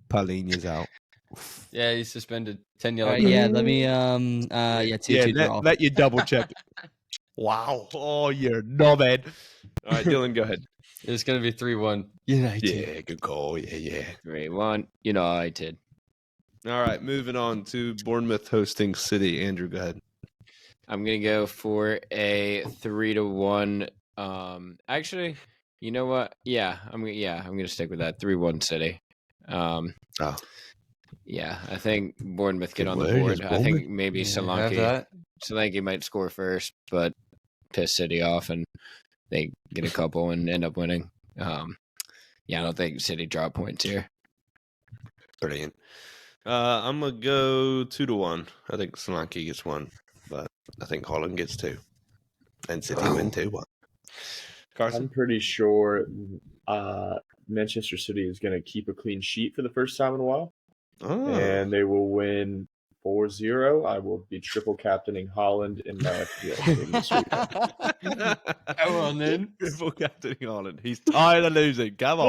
Palhinha's out. Yeah, he's suspended 10 All yellow right, cards. yeah, let me 2-2 draw. let you double check. Wow. Oh, you're knobhead. All right, Dylan, go ahead. It's gonna be 3-1 United. Yeah, good call. Yeah. 3-1 United. All right, moving on to Bournemouth hosting City. Andrew, go ahead. I'm gonna go for a 3-1. Actually, you know what? Yeah, I'm gonna stick with that 3-1 City. Oh. Yeah, I think Bournemouth get Good on the word, board. yes, I think Bournemouth. maybe Have Solanke that. might score first, but piss City off and they get a couple and end up winning. I don't think City drop points here. Brilliant. I'm gonna go 2-1. I think Solanke gets one, but I think Holland gets two, and City win 2-1. Carson, I'm pretty sure Manchester City is going to keep a clean sheet for the first time in a while, and they will win 4-0. I will be triple captaining Holland in my FPL team this weekend. Come on, then. Triple captaining Holland. He's tired of losing. Come on.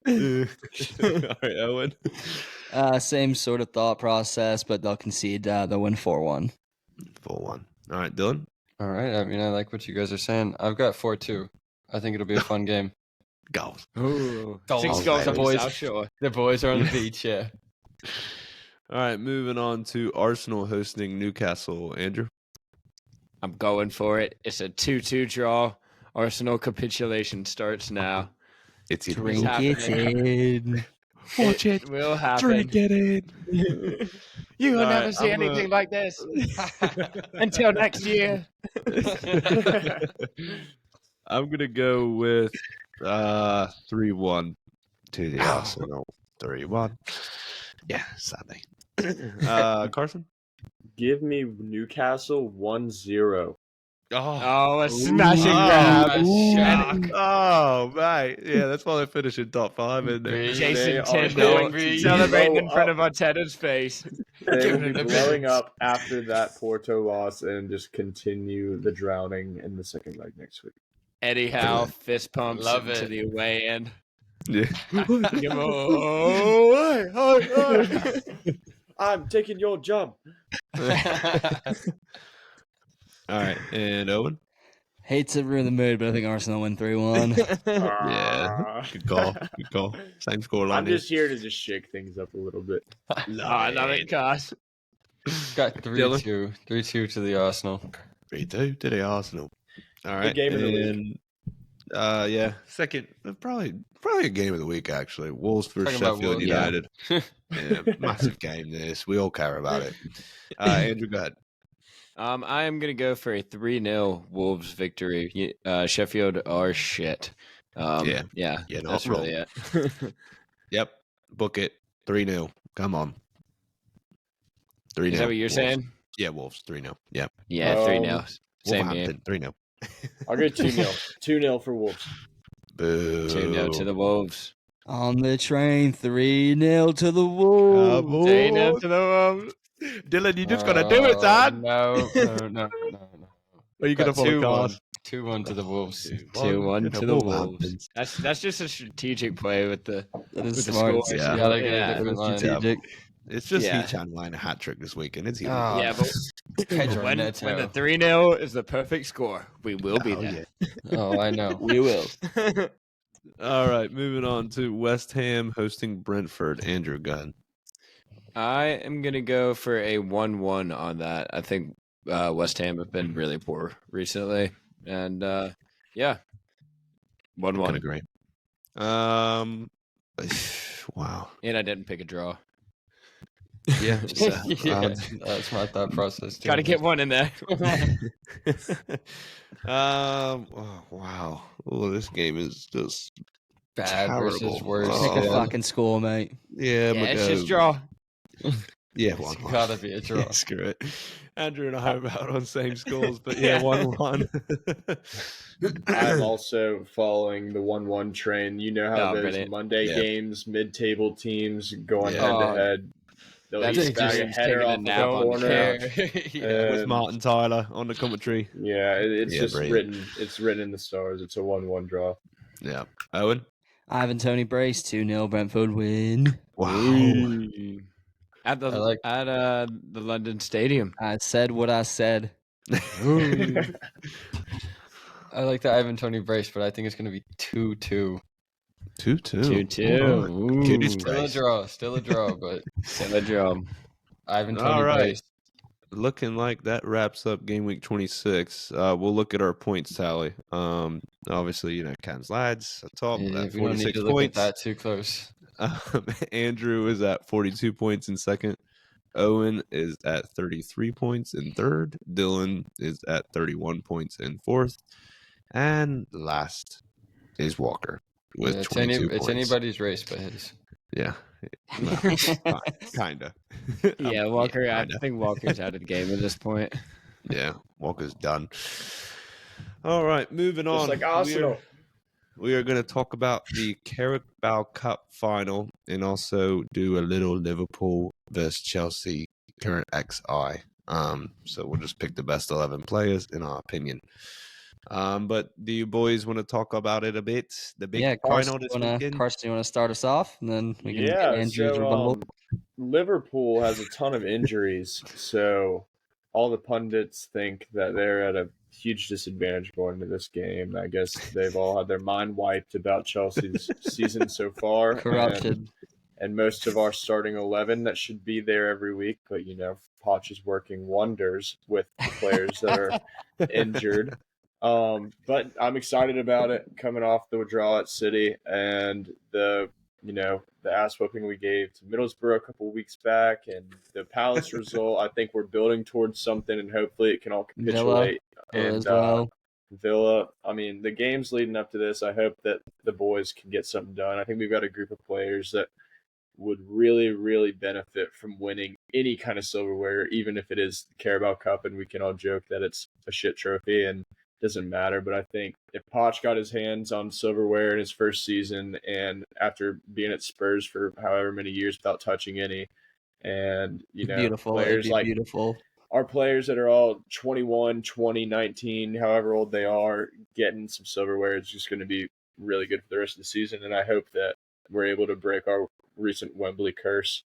All right, Owen. Same sort of thought process, but they'll concede. They'll win 4-1. 4-1. All right, Dylan. All right. I mean, I like what you guys are saying. I've got 4-2. I think it'll be a fun game. Goals. Ooh, Goals. 6 goals The on the boys- South Shore. The boys are on the beach, yeah. All right, moving on to Arsenal hosting Newcastle. Andrew. I'm going for it. It's a 2-2 draw. Arsenal capitulation starts now. It's either Drink happening. it in. Watch it. Will happen. Drink it in. You will All never right, see I'm anything like this until next year. I'm gonna go with 3-1 to the Arsenal. 3-1. Yeah, sadly. Carson. Give me Newcastle 1-0. Oh, a smashing grab. shock. Oh, right. Yeah, that's why they finish in top 5, isn't it? Jason They are Tyndall going to celebrating blow in front up. of Arteta's face. They Give will it be a blowing bit. up after that Porto loss and just continue the drowning in the second leg next week. Eddie Howe fist pumps Love into it. the away end. Yeah. Come on. I'm taking your job. All right, and Owen. Hate to ruin the mood, but I think Arsenal win 3-1. Yeah, good call. Good call. Same score line. I'm just here to just shake things up a little bit. I love it, Gosh. Got 3-2. 3-2 to the Arsenal. 3-2 to the Arsenal. All right, game of the week. Yeah, second, probably a game of the week actually. Wolves versus Talking about Sheffield Wolves, yeah. United. Yeah, massive game. This we all care about it. Andrew, go ahead. I am going to go for a 3-0 Wolves victory. Sheffield are shit. Yeah, That's not really wrong. it. Yep, book it. 3-0. Come on. 3-0. Is that what you're Wolves. saying? Yeah, Wolves 3-0. Yep. Yeah, 3-0. Same here. Wolverhampton 3-0. I'll go 2-0. 2-0 for Wolves. Boo. 2-0 to the Wolves. On the train, 3-0 to the Wolves. 3-0 to the Wolves. Dylan, you just gotta do it, son. No. Are you gonna Got follow 2-1. Cars? 2-1 to the Wolves. 2-1 to the Wolves. Wolverhamptons. That's just a strategic play with the That is with the smart. scores. Yeah. Gotta get a Yeah. different line. Strategic. It's just Yeah. Hee-Chan line a hat trick this weekend. It's Oh, Yeah, but Pedro when Neto. the 3-0 is the perfect score, we will be there. Oh, I know. We will. All right, moving on to West Ham hosting Brentford. Andrew, go ahead. I am going to go for a 1-1 on that. I think West Ham have been really poor recently. And, yeah, I can 1-1. agree. Wow. And I didn't pick a draw. Yeah. Yeah, that's my thought process too. Got to get one in there. Oh, wow. Oh, this game is just bad versus terrible. worse. Oh. Pick a Yeah. fucking score, mate. yeah. Yeah, it's but, just draw. Yeah, It's 1-1. gotta be a draw. Yeah, screw it. Andrew and I are about on same scores, but yeah, 1-1. I'm also following the 1-1 train. You know how Oh, those brilliant. Monday Yeah. games, mid-table teams going Yeah. head-to-head. They'll That's each bag a just header taking a off nap the on the corner. Yeah. With Martin Tyler on the commentary. Yeah, it's Yeah, just brilliant. written. It's written in the stars. It's a 1-1 draw. Yeah. Owen? Ivan Tony Brace, 2-0 Brentford win. Wow. At the I like- the London Stadium. I said what I said. I like the Ivan Toney brace, but I think it's going to be 2-2. 2-2. 2-2. Cuties Still a draw, but Still a draw. Ivan Toney All right. brace. Looking like that wraps up game week 26. We'll look at our points tally. Obviously, Ken's lads atop at We don't need 46 to look at points. that too close. Andrew is at 42 points in second. Owen is at 33 points in third. Dylan is at 31 points in fourth. And last is Walker with 22 points. It's anybody's race but his. Yeah. Well, kind of. Yeah, Walker. Kinda. I think Walker's out of the game at this point. Yeah, Walker's done. All right, moving on. Just like Arsenal. We are going to talk about the Carabao Cup Final and also do a little Liverpool versus Chelsea current XI. So we'll just pick the best 11 players in our opinion. But do you boys want to talk about it a bit? The big final this weekend? Carson, you want to start us off? And then we can get Andrew's rebuttal. Liverpool has a ton of injuries, so all the pundits think that they're at a huge disadvantage going into this game. I guess they've all had their mind wiped about Chelsea's season so far. Corrupted. And most of our starting 11 that should be there every week, but Poch is working wonders with the players that are injured. But I'm excited about it coming off the draw at City and the ass whooping we gave to Middlesbrough a couple weeks back and the Palace result. I think we're building towards something and hopefully it can all capitulate. Villa as well. Villa. I mean, the games leading up to this, I hope that the boys can get something done. I think we've got a group of players that would really, really benefit from winning any kind of silverware, even if it is the Carabao Cup and we can all joke that it's a shit trophy and doesn't matter. But I think if Poch got his hands on silverware in his first season and after being at Spurs for however many years without touching any, and players like beautiful. Our players that are all 21, 20, 19, however old they are, getting some silverware is just going to be really good for the rest of the season. And I hope that we're able to break our recent Wembley curse.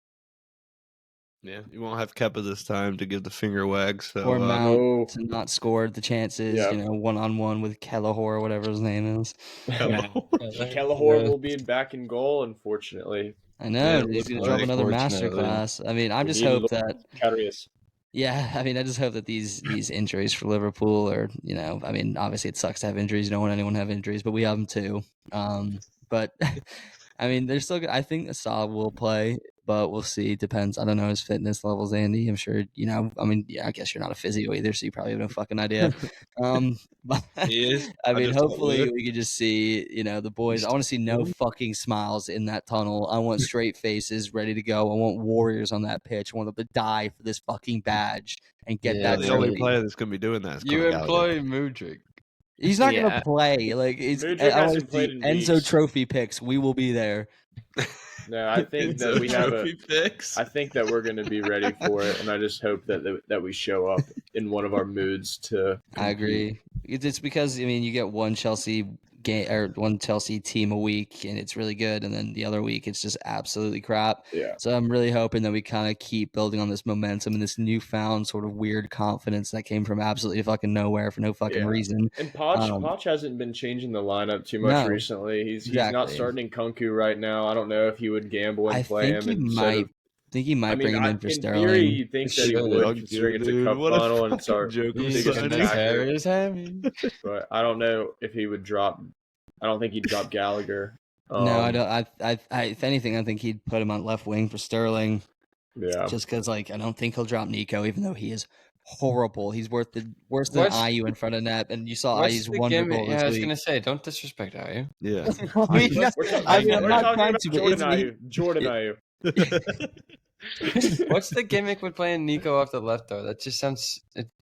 Yeah, you won't have Kepa this time to give the finger wag. So, or Mount to not score the chances, one-on-one with Kelleher or whatever his name is. Kelleher will be back in goal, unfortunately. I know. He's going to drop another masterclass. I mean, I just hope that... Yeah, I mean, I just hope that these injuries for Liverpool are, I mean, obviously it sucks to have injuries. You don't want anyone to have injuries, but we have them too. But, I mean, they're still good. I think Salah will play, but we'll see. Depends. I don't know his fitness levels, Andy. I'm sure, I mean, I guess you're not a physio either, so you probably have no fucking idea. But he is. I mean, hopefully we can just see, the boys. I want to see no fucking smiles in that tunnel. I want straight faces ready to go. I want warriors on that pitch. I want them to die for this fucking badge and get that. The only player that's going to be doing that is you employ Mudryk. He's not going to play. Like, Enzo Trophy picks. We will be there. No, I think that we have I think that we're going to be ready for it, and I just hope that we show up in one of our moods to compete. I agree. It's because, I mean, you get one Chelsea game or one Chelsea team a week, and it's really good, and then the other week it's just absolutely crap. Yeah. So I'm really hoping that we kind of keep building on this momentum and this newfound sort of weird confidence that came from absolutely fucking nowhere for no fucking reason. And Poch hasn't been changing the lineup too much recently. He's not starting Kunku right now. I don't know if he would gamble and play him. I think he might bring him in for Sterling. In theory, you think that he would, considering it's a cup final and it's our biggest attacker. But I don't know if he would drop. I don't think he'd drop Gallagher. No, I don't. If anything, I think he'd put him on left wing for Sterling. Yeah. Just because, I don't think he'll drop Nico, even though he is horrible. He's worse than Ayew in front of net, and you saw Ayew's wonderful this week. I was going to say, don't disrespect Ayew. Yeah. I'm not trying to. Jordan Ayew. What's the gimmick with playing Nico off the left though? That just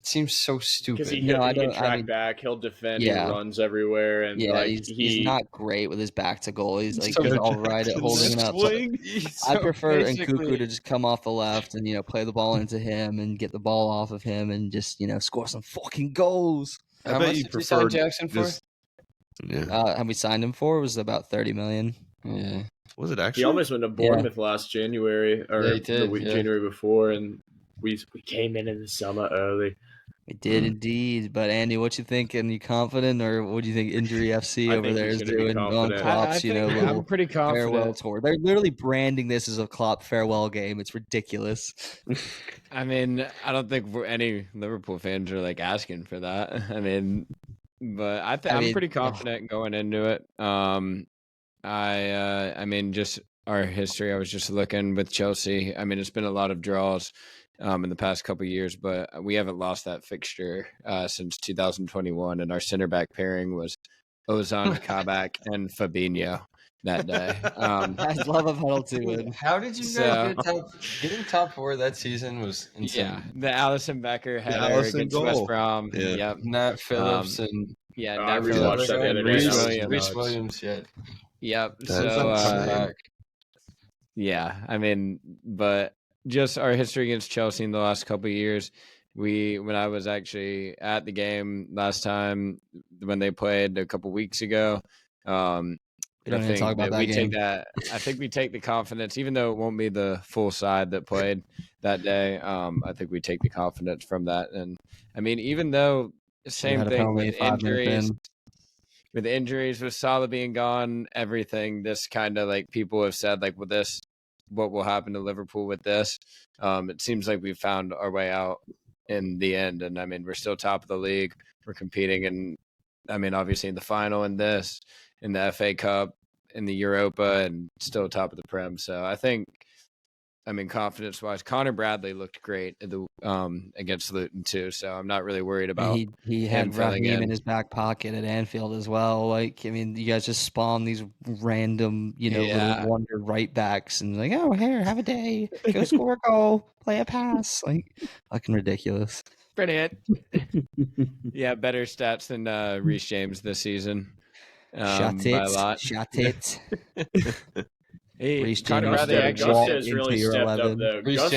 seems so stupid. Because he can track back, he'll defend, he runs everywhere, and he's not great with his back to goal. He's all right at holding it up. I prefer Nkuku to just come off the left and play the ball into him and get the ball off of him and just score some fucking goals. How much did you sign Jackson for? Have we signed him for? It was about 30 million. Yeah. Was it actually? He almost went to Bournemouth last January or the week January before, and we came in the summer early. We did indeed. But Andy, what you thinking? You confident, or what do you think Injury FC I over think there he's is gonna be doing on confident. Klopp's, I think little I'm pretty farewell confident. tour? They're literally branding this as a Klopp farewell game. It's ridiculous. I mean, I don't think any Liverpool fans are like asking for that. I mean, but I'm pretty confident going into it. I mean, just our history. I was just looking with Chelsea. I mean, it's been a lot of draws in the past couple of years, but we haven't lost that fixture since 2021. And our center back pairing was Ozan Kabak and Fabinho that day. I love a penalty win. How did you guys getting top 4 that season was insane. Yeah, the Alisson Becker header Alisson against goal. West Brom. Yeah. Yep. Nat Phillips and Yeah, I Nat rewatched Phillips that the and other day. Reece That was Williams. Reece nuts. Williams, yeah. Yep. That's So insane. Back. yeah, I mean, but just our history against Chelsea in the last couple of years. When I was actually at the game last time when they played a couple weeks ago, We don't even talk about that game. I think we take the confidence, even though it won't be the full side that played that day. I think we take the confidence from that. And I mean, even though same thing with injuries, with Salah being gone, everything, this kind of like people have said, like, what will happen to Liverpool with this? It seems like we've found our way out in the end. And I mean, we're still top of the league. We're competing in, I mean, obviously in the final in the FA Cup, in the Europa, and still top of the Prem. So I think, I mean, confidence-wise, Connor Bradley looked great at the against Luton too. So I'm not really worried about. He had Raheem in his back pocket at Anfield as well. Like, I mean, you guys just spawn these random, little wonder right backs, and like, oh, here, have a day, go score a goal, play a pass, like, fucking ridiculous. Brilliant. Yeah, better stats than Reece James this season. Shut by a lot. Shut it. Hey, Connor Bradley Gusta has really stepped up though. Gusta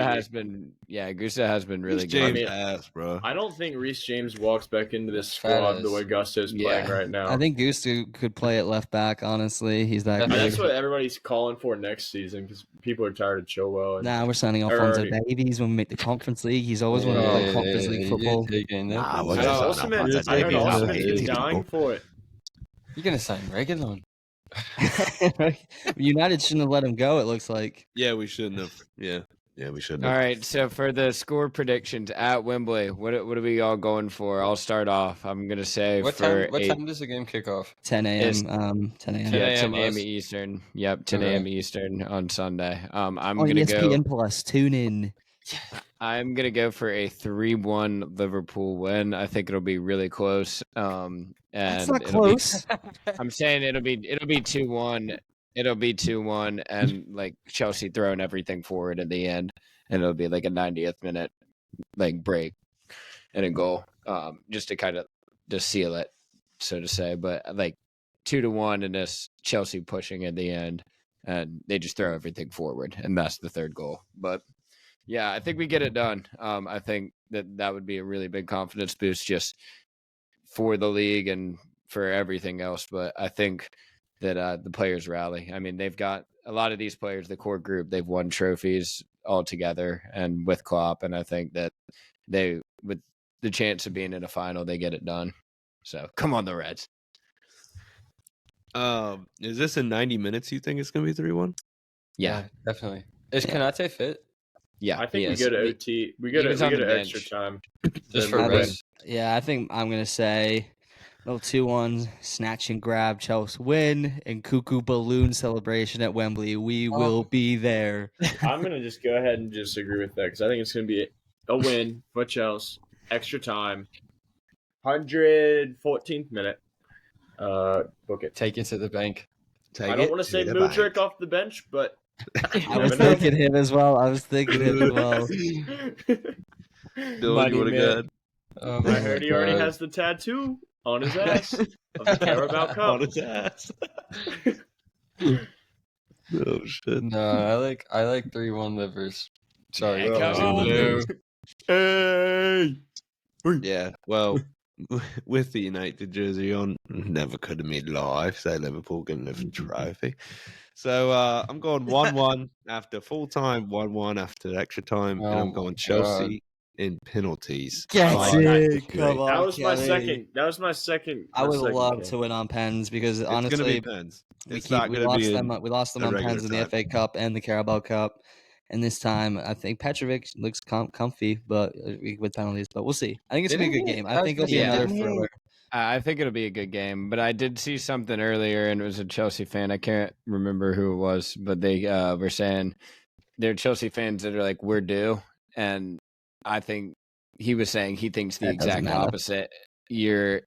has been Gusta has been really James good. ass, bro. I don't think Reece James walks back into this squad the way Gusta is playing right now. I think Gusta could play at left back. Honestly, he's that. That's what everybody's calling for next season because people are tired of Chilwell. Nah, we're signing Alfonso Davies when we make the Conference League. He's always wanted to play Conference League football. Osman is dying for it. You're gonna sign Reguilon. United shouldn't have let him go, it looks like. Yeah, we shouldn't have. Yeah, we shouldn't have. All right, so for the score predictions at Wembley, what are we all going for? I'll start off. I'm going to say what time does the game kick off? 10 a.m. 10 a.m. Yeah, 10 a.m. Eastern. Yep, 10 a.m. Eastern on Sunday. I'm going to go. ESPN Plus, tune in. I'm going to go for a 3-1 Liverpool win. I think it'll be really close. That's not close. I'm saying it'll be 2-1. It'll be 2-1 and like Chelsea throwing everything forward at the end, and it'll be like a 90th minute like break and a goal, just to kind of just seal it, so to say. But like 2-1 and this Chelsea pushing at the end, and they just throw everything forward, and that's the third goal. But yeah, I think we get it done. I think that would be a really big confidence boost just for the league and for everything else. But I think that the players rally. I mean, they've got a lot of these players, the core group, they've won trophies all together and with Klopp. And I think that they, with the chance of being in a final, they get it done. So come on, the Reds. Is this in 90 minutes? You think it's going to be 3-1? Yeah, definitely. Is Konate fit? Yeah, I think we go to OT. We go to extra time. Just for rest. Yeah, I think I'm going to say little 2-1 snatch and grab Chelsea win and cuckoo balloon celebration at Wembley. We will be there. I'm going to just go ahead and just agree with that because I think it's going to be a win for Chelsea. Extra time. 114th minute. Book it. Take it to the bank. I don't want to say Mudryk off the bench, but I was thinking him as well. Still, you would have got. I heard he already has the tattoo on his ass of the Carabao Cup. On his ass. Oh shit! No, I like 3-1 Livers. Sorry, Hey. Yeah, well, with the United jersey on, never could have made life. So Liverpool getting a trophy. So I'm going 1-1 after full time, 1-1 after extra time, and I'm going Chelsea in penalties. Get it. Come on, That was my Kenny. second. That was my second. I would love pick. to win on pens because It's going to honestly, be pens. we It's not going to be in we lost them a on regular pens in the time. FA Cup and the Carabao Cup. And this time, I think Petrovic looks comfy, but with penalties. But we'll see. I think it's gonna be a good game. I think it'll be another thriller. I think it'll be a good game, but I did see something earlier, and it was a Chelsea fan. I can't remember who it was, but they were saying they're Chelsea fans that are like, we're due. And I think he was saying he thinks the exact opposite. You're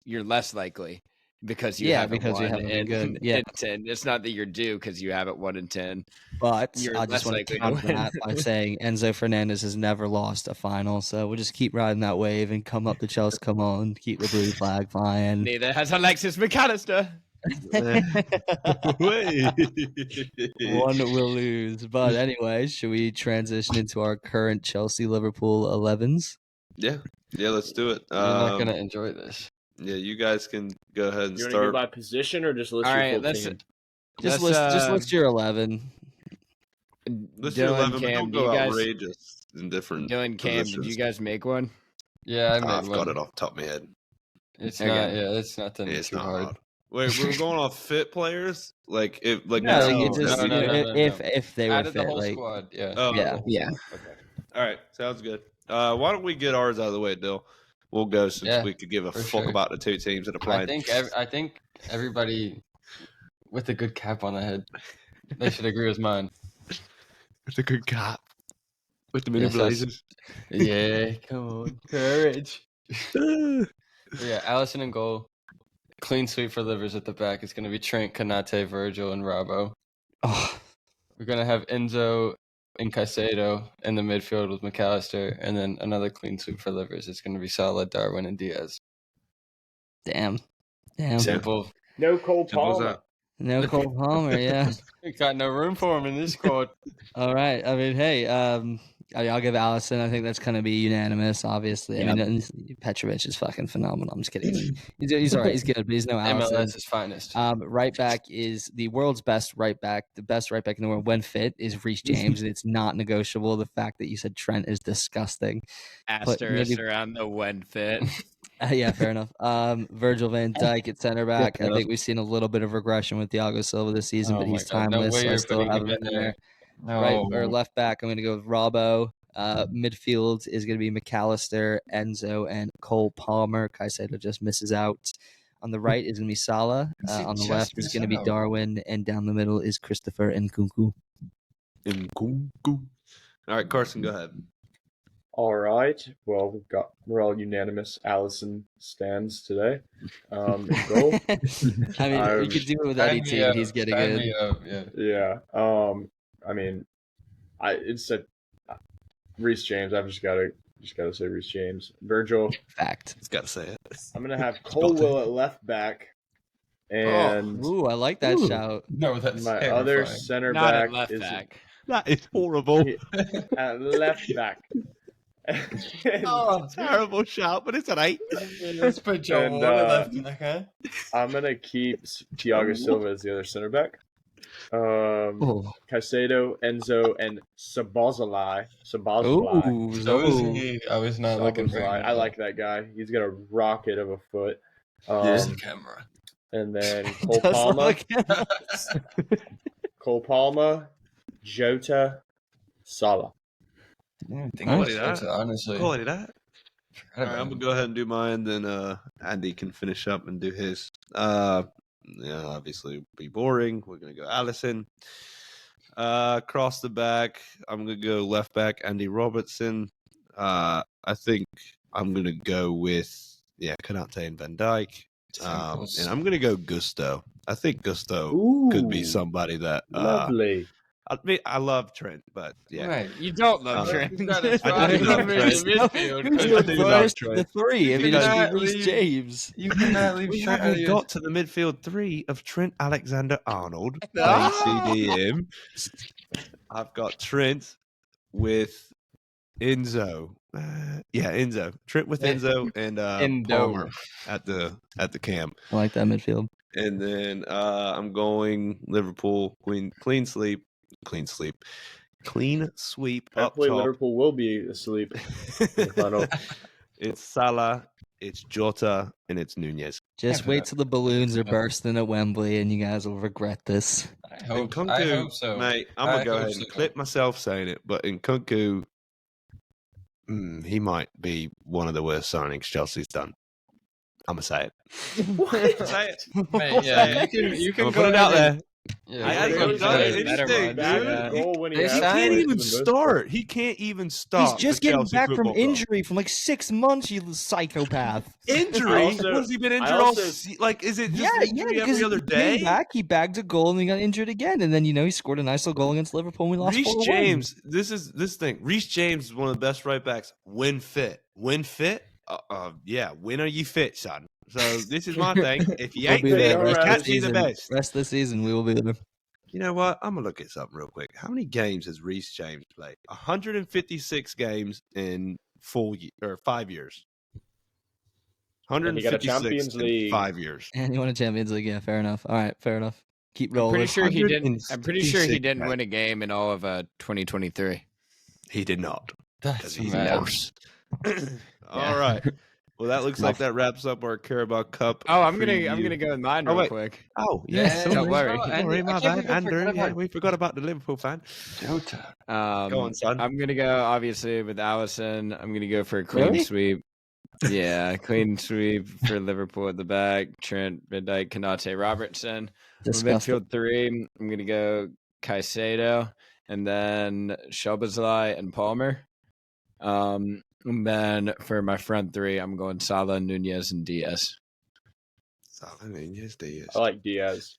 less likely because you haven't been good. Yeah, 10. It's not that you're due because you haven't won in 10. But I just want to counter that by saying Enzo Fernandez has never lost a final, so we'll just keep riding that wave and come up to Chelsea. Come on, keep the blue flag flying. Neither has Alexis McAllister. One will lose. But anyway, should we transition into our current Chelsea-Liverpool 11s? Yeah, let's do it. You're not gonna enjoy this. Yeah, you guys can go ahead and You start. want to go by position or just list your full team? Just list your 11. List your 11, but don't go outrageous in different Dylan, Cam, did you guys make one? Yeah, I made I've one. got it off the top of my head. It's not. Yeah, it's not too hard. Wait, we're going off fit players? Like if if they were fit, the whole squad. Yeah. Oh, yeah. Okay. All right, sounds good. Why don't we get ours out of the way, Dill? We'll go since we could give a fuck about the two teams that are playing. I think everybody with a good cap on the head, they should agree with mine. With a good cap. With the mini blazers. Yeah, come on. Courage. Yeah, Allison in goal. Clean sweep for livers at the back. It's going to be Trent, Konate, Virgil, and Robbo. Oh. We're going to have Enzo and Caicedo in the midfield with McAllister, and then another clean sweep for livers. It's going to be Salah, Darwin, and Diaz. Damn. Simple. No Cole Palmer. No Cole Palmer, yeah. We got no room for him in this squad. All right. I mean, hey, I'll give Allison. I think that's going to be unanimous, obviously. Yep. I mean, Petrovic is fucking phenomenal. I'm just kidding. He's all right. He's good, but he's no Allison. MLS's finest. Right back is the world's best right back. The best right back in the world when fit is Reece James, and it's not negotiable. The fact that you said Trent is disgusting. Asterisk around the when fit. Yeah, fair enough. Virgil van Dijk at center back. I think we've seen a little bit of regression with Thiago Silva this season, but he's timeless. So I still have him there. No. Right or left back, I'm going to go with Robbo. Midfield is going to be McAllister, Enzo, and Cole Palmer. Caicedo just misses out. On the right is going to be Salah. On the left is going to be Darwin, and down the middle is Christopher Nkunku. All right, Carson, go ahead. All right. Well, we're all unanimous. Allison stands today. In goal. I mean, we could do it with any team. He's getting good. Yeah. I mean, it's a Reece James. I've just got to say Reece James. Virgil. Fact. He's got to say it. I'm gonna have Colwell at left back, and I like that shout. No, that's my terrifying. other center Not back at left is back. That is horrible. At left back. Terrible shout, but it's an 8. Let's put Joe Ward left back, huh? I'm gonna keep Thiago Silva as the other center back. Caicedo, Enzo, and Sabozalai. I was not looking for him. I like that guy. He's got a rocket of a foot. Camera. And then Cole Palmer, Jota, Salah. Quality that. Honestly. Quality that. All right, I'm going to go ahead and do mine, then Andy can finish up and do his. Obviously, be boring. We're going to go Allison. Across the back, I'm going to go left back, Andy Robertson. I think I'm going to go with, Konate and Van Dijk. And I'm going to go Gusto. I think Gusto could be somebody that... lovely. I mean, I love Trent, but Right. You don't love Trent. I do love Trent. The three. I mean, it's Reece James. You cannot leave We Trent. haven't got to the midfield 3 of Trent Alexander-Arnold playing CDM. I've got Trent with Enzo. Enzo. Trent with Enzo and Palmer at the camp. I like that midfield. And then I'm going Liverpool clean sleep. clean sweep up Hopefully, top. Liverpool will be asleep in the final. It's Salah, it's Jota, and it's Nunez. Just wait till the balloons are bursting at Wembley, and you guys will regret this. I And hope so. mate, I'm going to go hope ahead and so. clip myself saying it, but Nkunku, he might be one of the worst signings Chelsea's done. I'm going to say it. What? Say it. Mate, yeah, you can I'm go put it out ahead there. and- Yeah, I had They some always done say it. better Interesting, ones, Bad dude. yeah. goal when he He has He to can't play even for the most start. part. He can't even start. He's just for getting Chelsea back from Football Club. injury from like 6 months, you psychopath. Injury? I also- What has he been I injured also- all? Like, is it just Yeah, injury because every other he came day? back, he bagged a goal, and he got injured again. And then, he scored a nice little goal against Liverpool, and we lost Reece 4-1. James, this thing. Reece James is one of the best right backs. When fit, yeah. When are you fit, son? So this is my thing. If you We'll ain't be fit, there Don't you rest of can't the be the season. best. Rest of the season, we will be there. You know what? I'm gonna look at something real quick. How many games has Reece James played? 156 games in 5 years. And he got a 156 Champions in League. 5 years. And you won a Champions League, yeah, fair enough. All right, fair enough. Keep rolling. I'm pretty sure he didn't 156, win a game in all of 2023. He did not. That's He's mad. worse. All right. Well, that looks like that wraps up our Carabao Cup. Oh, I'm gonna preview. go with mine Oh, real wait. quick. Oh, Yeah, yeah. so Don't worry. Don't worry, my bad, Andrew. Yeah, we forgot about the Liverpool fan. Jota. Go on, son. I'm gonna go obviously with Allison. I'm gonna go for a clean Really? sweep. Yeah, clean sweep for Liverpool at the back. Trent, Van Dijk, Konate, Robertson. Disgusting. Midfield 3. I'm gonna go Caicedo, and then Szoboszlai and Palmer. And then for my front 3, I'm going Salah, Nunez, and Diaz. Salah, Nunez, Diaz. I like Diaz.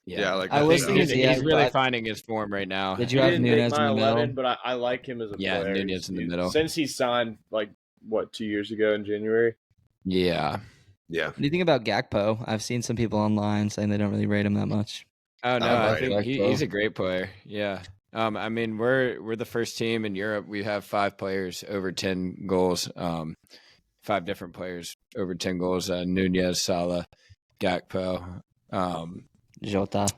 Yeah, I like I that. was too. thinking he's Diaz, really but- finding his form right now. Did He you have didn't Nunez make in my the middle? 11, but I like him as a Yeah, player. Nunez in the middle. Since he signed, 2 years ago in January. Yeah. Yeah. What do you think about Gakpo? I've seen some people online saying they don't really rate him that much. Oh no, I I think like he's Bo. a great player. Yeah. I mean, we're the first team in Europe. We have 5 players over 10 goals. 5 different players over 10 goals. Nunez, Salah, Gakpo, Jota,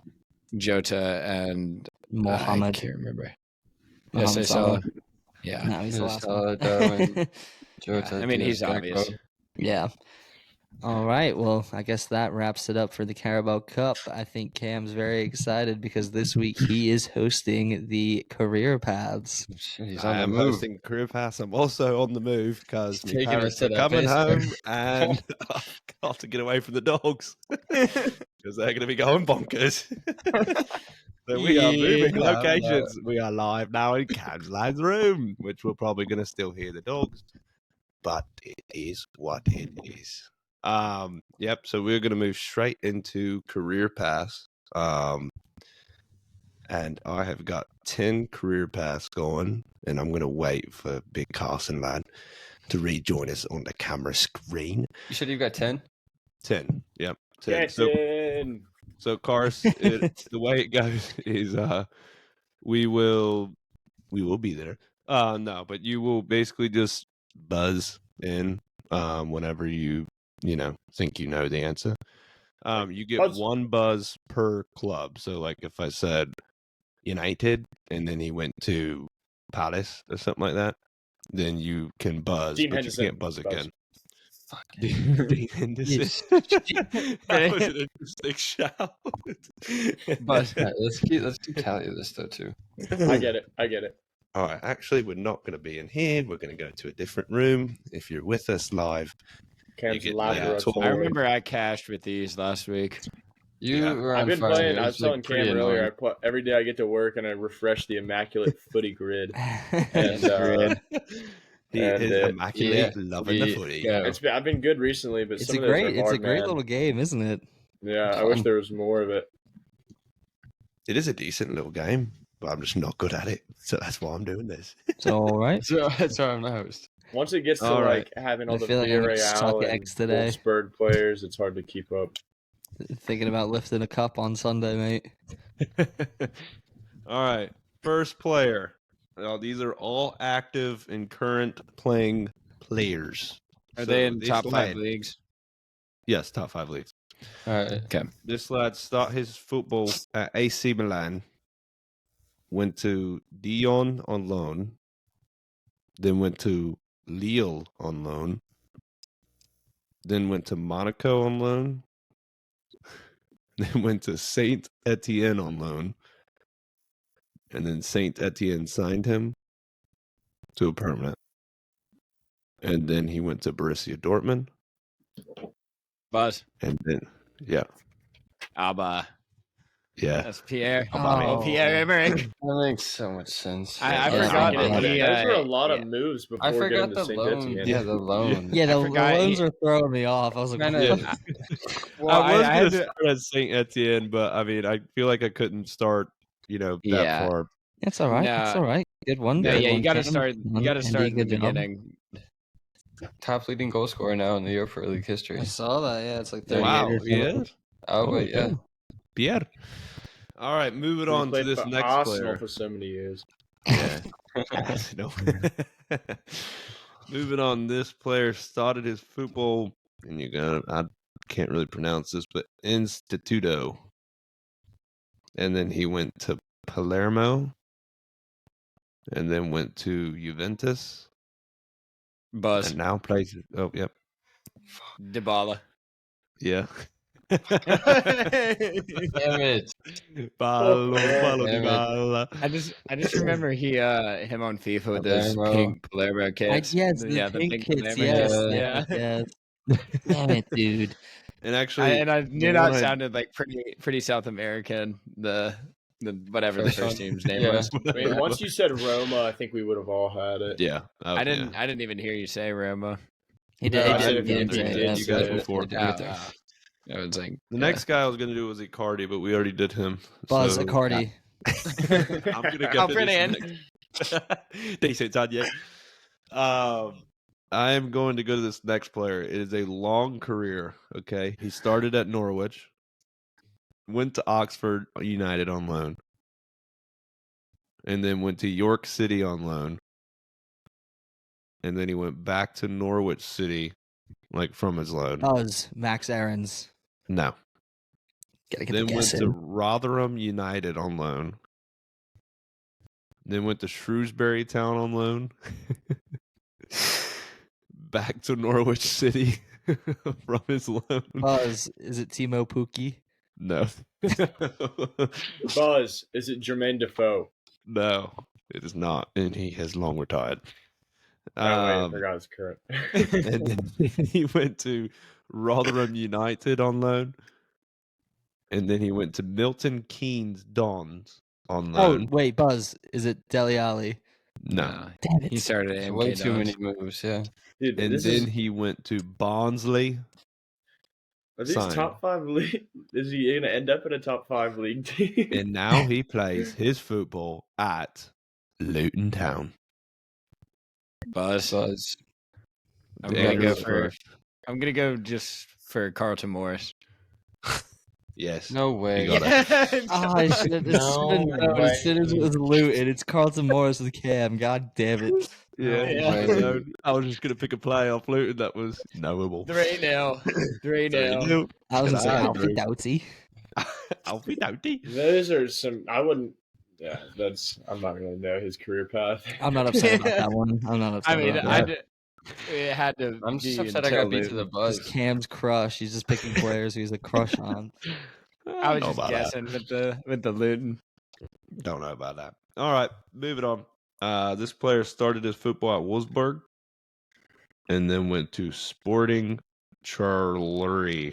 Jota, and Mohamed. I can't remember. Mohamed Yes, I Salah. Salah. Yeah. No, he's the Yeah, last Salah, one. Darwin, Jota. I mean, Diaz, he's obvious. Gakpo. Yeah. All right. Well, I guess that wraps it up for the Carabao Cup. I think Cam's very excited because this week he is hosting the Career Paths. Shit, he's I on the am move. hosting Career Pass. I'm also on the move because He's my taking parents us to are that coming basement. home and I've got to get away from the dogs because they're going to be going bonkers. So we are moving Yeah, locations. We are live now in Cam's Lad's room, which we're probably going to still hear the dogs, but it is what it is. Yep. So we're going to move straight into Career Pass. And I have got 10 Career Pass going, and I'm going to wait for Big Carson Lad to rejoin us on the camera screen. You said you've got 10? 10. Yep. 10. So, Getting. so Cars, the way it goes is we will be there. No, but you will basically just buzz in whenever you think you know the answer. You get Buzz. 1 buzz per club. So like if I said United and then he went to Palace or something like that, then you can buzz, Dean but Henderson. you can't buzz Buzz. again. Fuck. Dean Henderson. That was an interesting shout. But let's keep tally of this though too. I get it. All right, actually, we're not going to be in here. We're going to go to a different room. If you're with us live, Cam's get Lazarus. told. I remember I cashed with these last week. You Yeah. were on I've been fire. playing. It I was like, telling Cam pretty earlier. annoying. Every day I get to work and I refresh the immaculate footy grid. And he And is it- immaculate, loving the footy. Go. I've been good recently, but it's some a of those great, are hard, man. little game, isn't it? Yeah, I wish there was more of it. It is a decent little game, but I'm just not good at it. So that's why I'm doing this. So all right. So that's why I'm the host. Once it gets to All right. having all I the feel like I'm gonna Villarreal suck and eggs today. Wolfsburg players, it's hard to keep up. Thinking about lifting a cup on Sunday, mate. All right. First player. Now, these are all active and current playing players. Are So they in this top 5 lad- leagues? Yes, top 5 leagues. All right. Okay. This lad started his football at AC Milan. went to Dijon on loan, then went to Lille on loan, then went to Monaco on loan, then went to Saint Etienne on loan, and then Saint Etienne signed him to a permanent. And then he went to Borussia Dortmund. Buzz. And then, yeah. Abba. Yeah. That's Pierre. Oh. Pierre Emerick. That makes so much sense. I Yeah, forgot I that he. Those were a lot yeah. of moves before I forgot getting the to St. loan. Etienne. Yeah, the loan. Yeah, the forgot loans he- are throwing me off. I was like, Kinda- what? Yeah. Well, I was I going had to to. start at St. Etienne, but I mean, I feel like I couldn't start, that Yeah. far. It's all right. It's No. all right. Good one. No, good yeah, you one, got to Cam. start. You got to start Andy, in the good job. beginning. Top leading goal scorer now in the Europa League history. I saw that. Yeah, it's like 38 Wow, or he something. is? Oh, Oh, but yeah. okay. Pierre. All right, moving He on to played this for next Arsenal player. for so many years. Yeah. No. Moving on, this player started his football, and I can't really pronounce this, but Instituto. And then he went to Palermo, and then went to Juventus, Buzz. and now plays. Oh, yep, Dybala. yeah. Damn it. Ballo Damn it. Dybala. I just remember him on FIFA with those Palermo. pink Palermo kits. Yes, the pink kits. Yes, kits. yes, Yeah. yes. Damn it, dude. And actually, I the knew one that I- sounded like pretty South American. The whatever the First first one. team's name Yeah. was. I mean, once you said Roma, I think we would have all had it. Yeah, I didn't even hear you say Roma. He No, did. I said He if you did. did, say you that. did You guys say it. before. Yeah, there. I was like, The next guy I was going to do was Icardi, but we already did him. Buzz so- Icardi. I'm going to go to Ferdinand. this next. Decent, Todd, yeah. I am going to go to this next player. It is a long career, okay? He started at Norwich, went to Oxford United on loan, and then went to York City on loan. And then he went back to Norwich City, like from his loan. Buzz Max Aarons. No. Gotta get Then the went guess to in. Rotherham United on loan. Then went to Shrewsbury Town on loan. Back to Norwich City from his loan. Buzz, is it Timo Pukki? No. Buzz, is it Jermaine Defoe? No, it is not. And he has long retired. Oh, wait, I forgot his current. And then he went to Rotherham United on loan. And then he went to Milton Keynes Dons on Oh, loan. wait, Buzz, is it Dele Alli? No. Damn it. He started at It's MK way too Dons. many moves, yeah. Dude, And this then is, he went to Barnsley. are these signed. top 5 league? Is he going to end up in a top 5 league team? And now he plays his football at Luton Town. Buzz. Buzz. I'm Damn, gonna go you're for. first. I'm gonna go just for Carlton Morris. Yes. No way. You got it. Oh, I should have No known. way. As soon as it was Luton, it's Carlton Morris with Cam. God damn it. Yeah. Yeah. I was just going to pick a play off Luton that was knowable. 3-0. 3-0. I was going to say Good eye, Alfie Drew. Doughty. Alfie Doughty. Those are some. I wouldn't. Yeah, I'm not going to know his career path. I'm not upset about that one. I'm not upset I mean, about that. it had to. I'm just be upset I until got beat to the Luton. Buzz. Just Cam's crush. He's just picking players who he's a crush on. I was Don't know just about guessing with the Luton. that. Don't know about that. All right, moving on. This player started his football at Wolfsburg and then went to Sporting Charleroi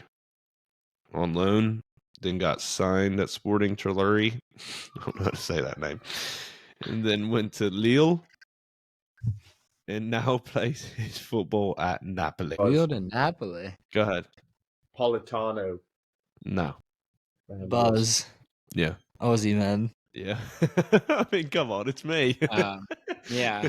on loan. Then got signed at Sporting Charleroi. I don't know how to say that name. And then went to Lille. And now plays his football at Napoli. Buzz. to Napoli. Go ahead. Politano. No. Buzz. Yeah. Ozzy, man. Yeah. I mean, come on, it's me. Yeah,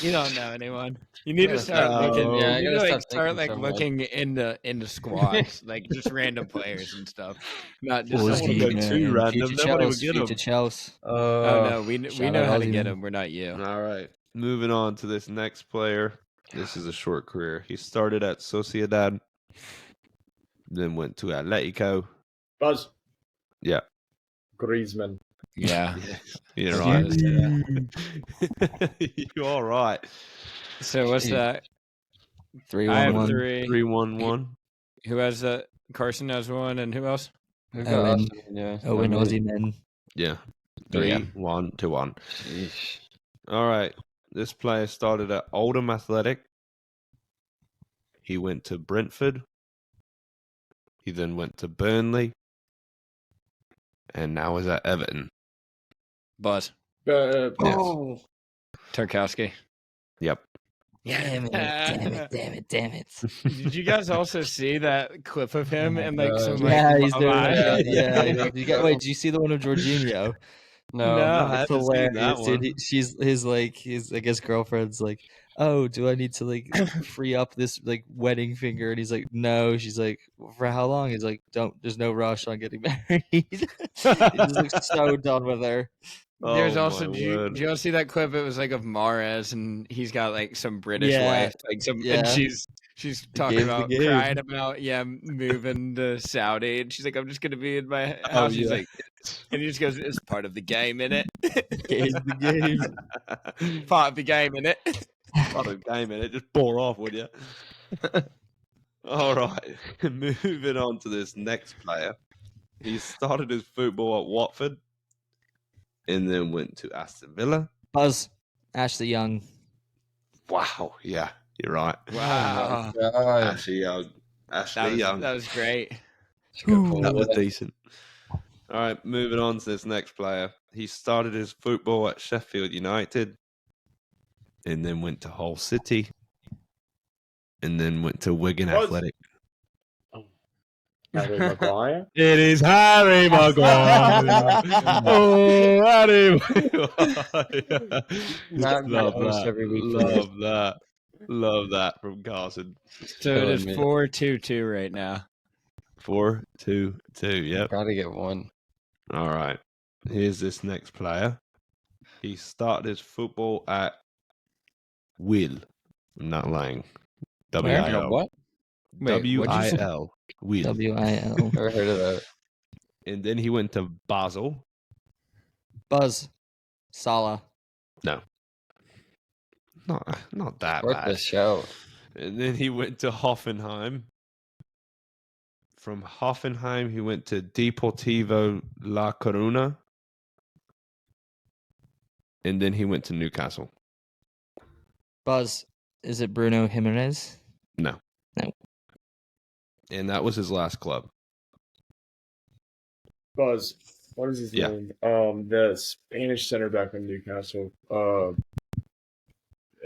you don't know anyone. You need to start Oh, looking. yeah, I you need gotta to stop start thinking so much. looking into squads, like just random players and stuff. Not just. Ozzy, like- go man. too random. Future Nobody would Chelsea. get him. Future Chelsea. Oh no, we Shout know out how to Ozzy, get man. him. We're not you. All right. Moving on to this next player. This is a short career. He started at Sociedad, then went to Atletico. Buzz. Yeah. Griezmann. Yeah. You're I right. was gonna You're all right. So what's that? 3-1-1. 3. 3-1-1. Who has that? Carson has 1, and who else? Who got Owen. Austin? Yeah. Owen me. Ozyman. Yeah. Yeah. 3-1-1. Sheesh. All right. This player started at Oldham Athletic. He went to Brentford. He then went to Burnley. And now is at Everton. Buzz. Yes. Tarkowski. Yep. Damn it. Did you guys also see that clip of him and like some like Yeah, he's doing live- that. Yeah. Yeah. Wait, did you see the one of Jorginho? No. No. I It's haven't seen that hilarious, one. dude. She's his I guess girlfriend's like, oh, do I need to like free up this like wedding finger? And he's like, no. She's like, for how long? He's like, there's no rush on getting married. He just looks so done with her. There's Oh, also my did you word. all see that clip? It was like of Mahrez and he's got like some British Yeah, wife, like some, yeah. and she's talking game's the about game. crying about moving to Saudi, and she's like, I'm just gonna be in my house. He's yeah. like, and he just goes, it's part of the game, innit? Game's the game. Part of the game, innit? Part of the game, innit? Just bore off, would you? All right. Moving on to this next player. He started his football at Watford and then went to Aston Villa. Buzz, Ashley Young. Wow. Yeah, you're right. Wow, Ashley Young. Ashley Young. that was great. That was decent. All right, moving on to this next player. He started his football at Sheffield United and then went to Hull City and then went to Wigan Buzz. Athletic. Harry Maguire. It is Harry Maguire. Oh, Harry Maguire. Not Love almost that. every week. Love that. Love that from Carson. So it is Killing me. 4-2-2 right now. 4-2-2. Yep. Gotta get one. All right. Here's this next player. He started his football at Will. I'm not lying. W-I-L. What? Wait, what'd you say? W-I-L. Will. W-I-L. Never heard of that. And then he went to Basel. Buzz, Salah. No. Not that Worth bad. the show. And then he went to Hoffenheim. From Hoffenheim, he went to Deportivo La Coruna. And then he went to Newcastle. Buzz, is it Bruno Jimenez? No. No. And that was his last club. Buzz. What is his Yeah. name? The Spanish center back from Newcastle.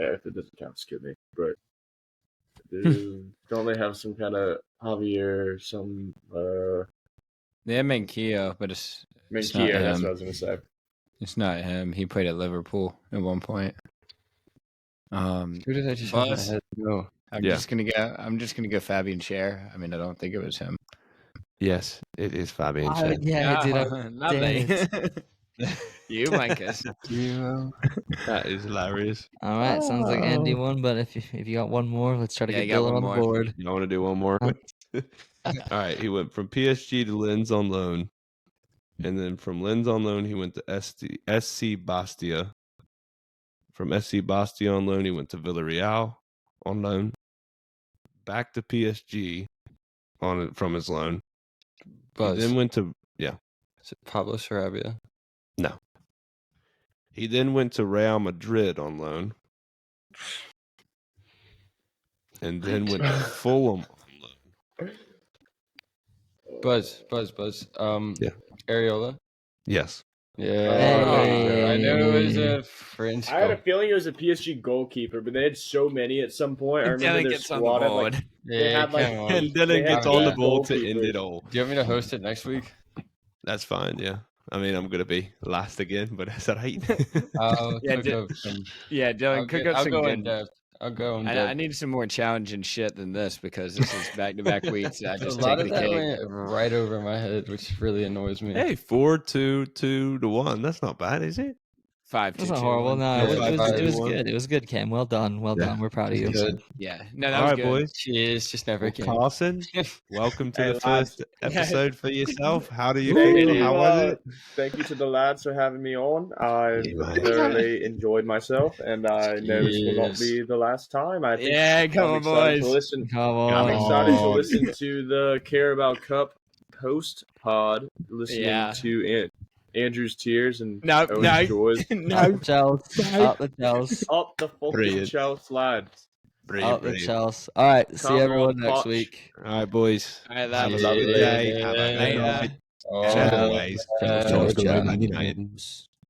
If it doesn't count, skip me. But don't they have some kind of Javier? Some They have Manquillo, but it's not Menkia. That's him. what I was gonna say. It's not him. He played at Liverpool at one point. Who did I just have in my Buzz? head? No. I'm Yeah. just gonna go Fabian Cher. I mean, I don't think it was him. Yes, it is Fabian Schär. Yeah, dude. Lovely. You, Micus. Duo. That is hilarious. All right, sounds like Andy won, but if you got one more, let's try to Yeah, get you got Dylan one on the more. board. You want to do one more? Huh? All right, he went from PSG to Lens on loan. And then from Lens on loan, he went to SC Bastia. From SC Bastia on loan, he went to Villarreal on loan. Back to PSG from his loan. Buzz. He then went to Is it Pablo Sarabia? No. He then went to Real Madrid on loan. And then went to Fulham on loan. Buzz. Yeah. Areola. Yes. Yeah. Hey. I know it was a French. I had a goal. feeling it was a PSG goalkeeper, but they had so many at some point. I remember Dylan their gets on the squad had board. like they Yeah, had, like, come on. And Do Dylan They gets have on the eight ball to end goalkeepers. it all. you want me to host it next week? That's fine, yeah. I mean, I'm going to be last again, but that's all right. I'll Yeah, cook up some. Yeah, Dylan, cook up I'll some go good. in depth. I'll go in I depth. need some more challenging shit than this because this is back-to-back weeks. I A just lot take of the that cake. went right over my head, which really annoys me. Hey, 4-2-2-1. That's not bad, is it? 5-2. That's not horrible. No, it was 5-2. good. It was good, Cam. Well done. Well done. We're proud of you. Good. Yeah. No, that All was right, good. boys. Cheers. Just never Well, came. Carson, welcome to Hey, the lads. first episode for yourself. How do you Thank feel? you, How was it? Thank you to the lads for having me on. I Yeah, mate. thoroughly enjoyed myself, and I know this will not be the last time. I think Yeah, come I'm on, excited to boys. listen. Come I'm excited to on. listen to the Carabao Cup post pod, listening Yeah. to Andrew's tears and No, Owen's joys. Up no. the Chelsea. Up the Chelsea. Up the fucking Brilliant. Chelsea, lads. Up the Brilliant. Chelsea. All right. See Come everyone on, next Poch. week. All right, boys. All right, Have a lads. lovely day. Have a Good later. night. Oh, As Ciao. always, Ciao, George ciao. Man United.